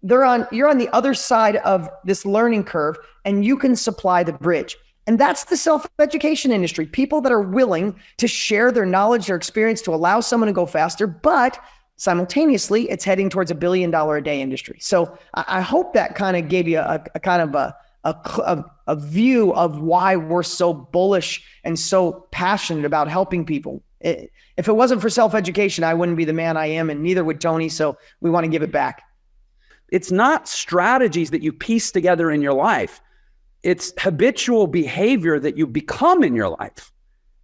You're on the other side of this learning curve, and you can supply the bridge. And that's the self-education industry. People that are willing to share their knowledge, their experience to allow someone to go faster, but simultaneously, it's heading towards $1 billion a day industry. So I hope that kind of gave you a kind of a view of why we're so bullish and so passionate about helping people. If it wasn't for self-education, I wouldn't be the man I am, and neither would Tony. So we want to give it back. It's not strategies that you piece together in your life. It's habitual behavior that you become in your life.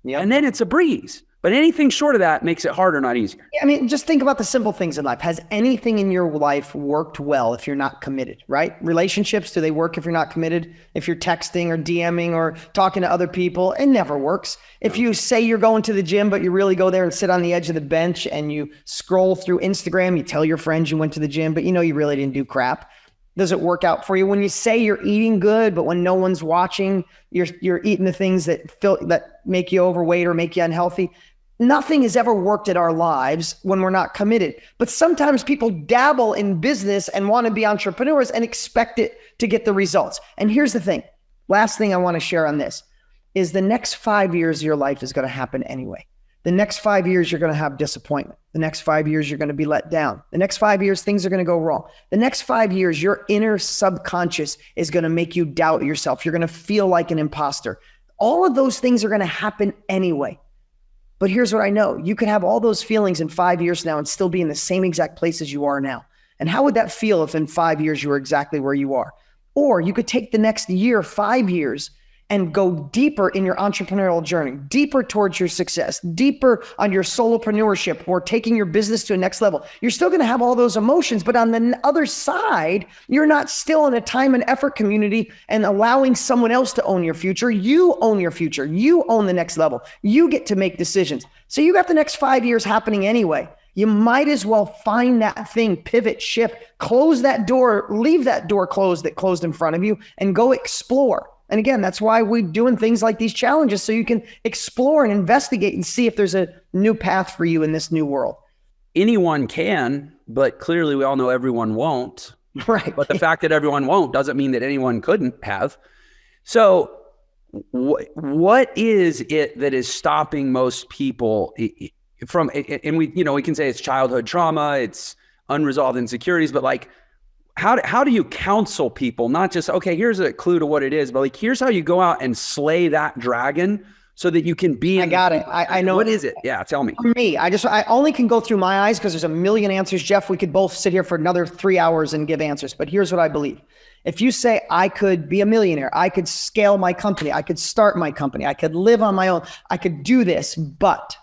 Yep. And then it's a breeze. But anything short of that makes it harder, not easier. I mean, just think about the simple things in life. Has anything in your life worked well if you're not committed, right? Relationships, do they work if you're not committed? If you're texting or DMing or talking to other people, it never works. If you say you're going to the gym, but you really go there and sit on the edge of the bench and you scroll through Instagram, you tell your friends you went to the gym, but you know you really didn't do crap. Does it work out for you? When you say you're eating good, but when no one's watching, you're eating the things that make you overweight or make you unhealthy. Nothing has ever worked in our lives when we're not committed. But sometimes people dabble in business and want to be entrepreneurs and expect it to get the results. And here's the thing. Last thing I want to share on this is the next 5 years of your life is going to happen anyway. The next 5 years, you're going to have disappointment. The next 5 years, you're going to be let down. The next 5 years, things are going to go wrong. The next 5 years, your inner subconscious is going to make you doubt yourself. You're going to feel like an imposter. All of those things are going to happen anyway. But here's what I know. You could have all those feelings in 5 years now and still be in the same exact place as you are now. And how would that feel if in 5 years you were exactly where you are? Or you could take the next year, 5 years, and go deeper in your entrepreneurial journey, deeper towards your success, deeper on your solopreneurship or taking your business to a next level. You're still going to have all those emotions, but on the other side, you're not still in a time and effort community and allowing someone else to own your future. You own your future. You own the next level. You get to make decisions. So you got the next 5 years happening anyway. You might as well find that thing, pivot, shift, close that door, leave that door closed that closed in front of you, and go explore. And again, that's why we're doing things like these challenges, so you can explore and investigate and see if there's a new path for you in this new world. Anyone can, but clearly we all know everyone won't. Right. But the fact that everyone won't doesn't mean that anyone couldn't have. So what is it that is stopping most people from, and we can say it's childhood trauma, it's unresolved insecurities, but like, how do you counsel people? Not just, okay, here's a clue to what it is, but like, here's how you go out and slay that dragon so that you can be. I got it. I know. What is it? Yeah, tell me. For me, I only can go through my eyes because there's a million answers. Jeff, we could both sit here for another 3 hours and give answers. But here's what I believe. If you say I could be a millionaire, I could scale my company, I could start my company, I could live on my own, I could do this, but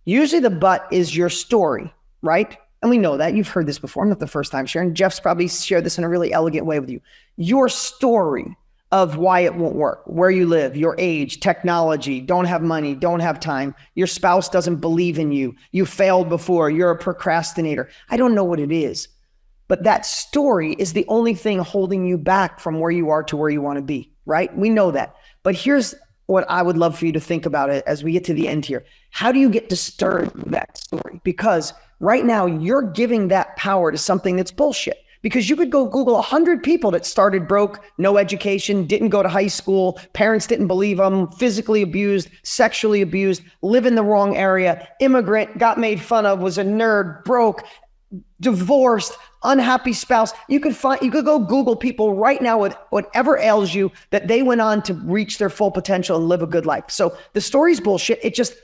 usually the but is your story, right? And we know that. You've heard this before. I'm not the first time sharing. Jeff's probably shared this in a really elegant way with you. Your story of why it won't work. Where you live, your age, technology, don't have money, don't have time. Your spouse doesn't believe in you. You failed before. You're a procrastinator. I don't know what it is, but that story is the only thing holding you back from where you are to where you want to be, right? We know that. But here's what I would love for you to think about it as we get to the end here. How do you get disturbed with that story? Because right now you're giving that power to something that's bullshit. Because you could go Google 100 people that started broke, no education, didn't go to high school, parents didn't believe them, physically abused, sexually abused, live in the wrong area, immigrant, got made fun of, was a nerd, broke, divorced, unhappy spouse. You could go Google people right now with whatever ails you that they went on to reach their full potential and live a good life. So the story's bullshit. It just,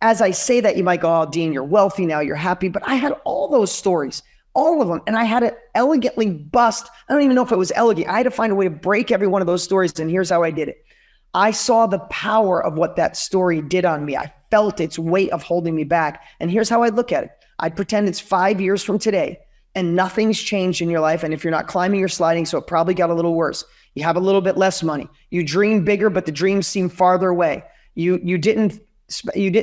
as I say that, you might go, oh, Dean, you're wealthy now, you're happy. But I had all those stories. All of them. And I had to elegantly bust. I don't even know if it was elegant. I had to find a way to break every one of those stories. And here's how I did it. I saw the power of what that story did on me. I felt its weight of holding me back. And here's how I look at it. I'd pretend it's 5 years from today and nothing's changed in your life. And if you're not climbing, you're sliding. So it probably got a little worse. You have a little bit less money. You dream bigger, but the dreams seem farther away. You didn't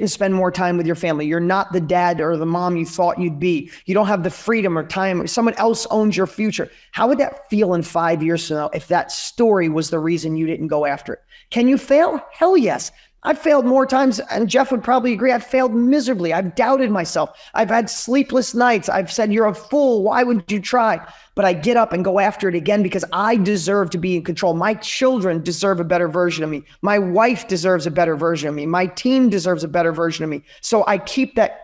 spend more time with your family. You're not the dad or the mom you thought you'd be. You don't have the freedom or time. Someone else owns your future. How would that feel in 5 years from now if that story was the reason you didn't go after it? Can you fail? Hell yes. I've failed more times, and Jeff would probably agree. I've failed miserably. I've doubted myself. I've had sleepless nights. I've said, you're a fool. Why would you try? But I get up and go after it again because I deserve to be in control. My children deserve a better version of me. My wife deserves a better version of me. My team deserves a better version of me. So I keep that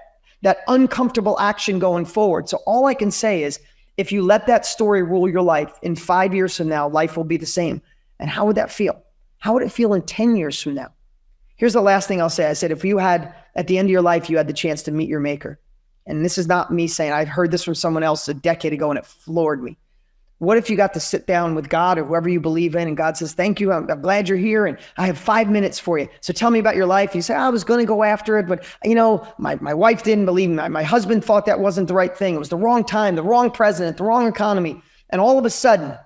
uncomfortable action going forward. So all I can say is, if you let that story rule your life, in 5 years from now, life will be the same. And how would that feel? How would it feel in 10 years from now? Here's the last thing I'll say. I said, if you had, at the end of your life, you had the chance to meet your maker. And this is not me saying, I heard this from someone else a decade ago and it floored me. What if you got to sit down with God or whoever you believe in, and God says, thank you, I'm glad you're here, and I have 5 minutes for you. So tell me about your life. You say, I was going to go after it, but my wife didn't believe me. My husband thought that wasn't the right thing. It was the wrong time, the wrong president, the wrong economy. And all of a sudden,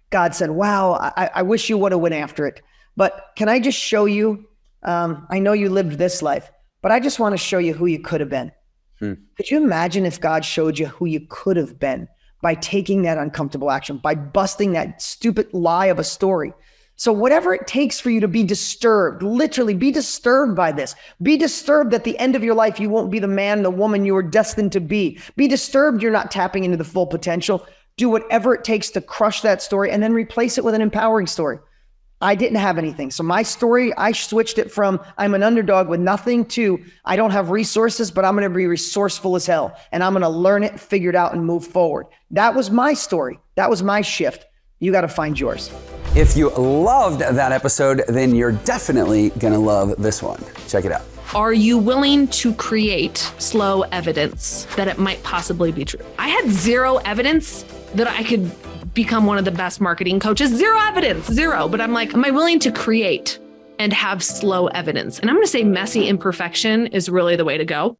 God said, wow, I wish you would have went after it. But can I just show you, I know you lived this life, but I just want to show you who you could have been. Could you imagine if God showed you who you could have been by taking that uncomfortable action, by busting that stupid lie of a story? So whatever it takes for you to be disturbed, literally be disturbed by this. Be disturbed at the end of your life, you won't be the man, the woman you were destined to be. Be disturbed you're not tapping into the full potential. Do whatever it takes to crush that story and then replace it with an empowering story. I didn't have anything. So my story, I switched it from I'm an underdog with nothing to I don't have resources, but I'm going to be resourceful as hell. And I'm going to learn it, figure it out, and move forward. That was my story. That was my shift. You got to find yours. If you loved that episode, then you're definitely going to love this one. Check it out. Are you willing to create slow evidence that it might possibly be true? I had zero evidence that I could become one of the best marketing coaches. Zero evidence, zero. But I'm like, am I willing to create and have slow evidence? And I'm going to say messy imperfection is really the way to go.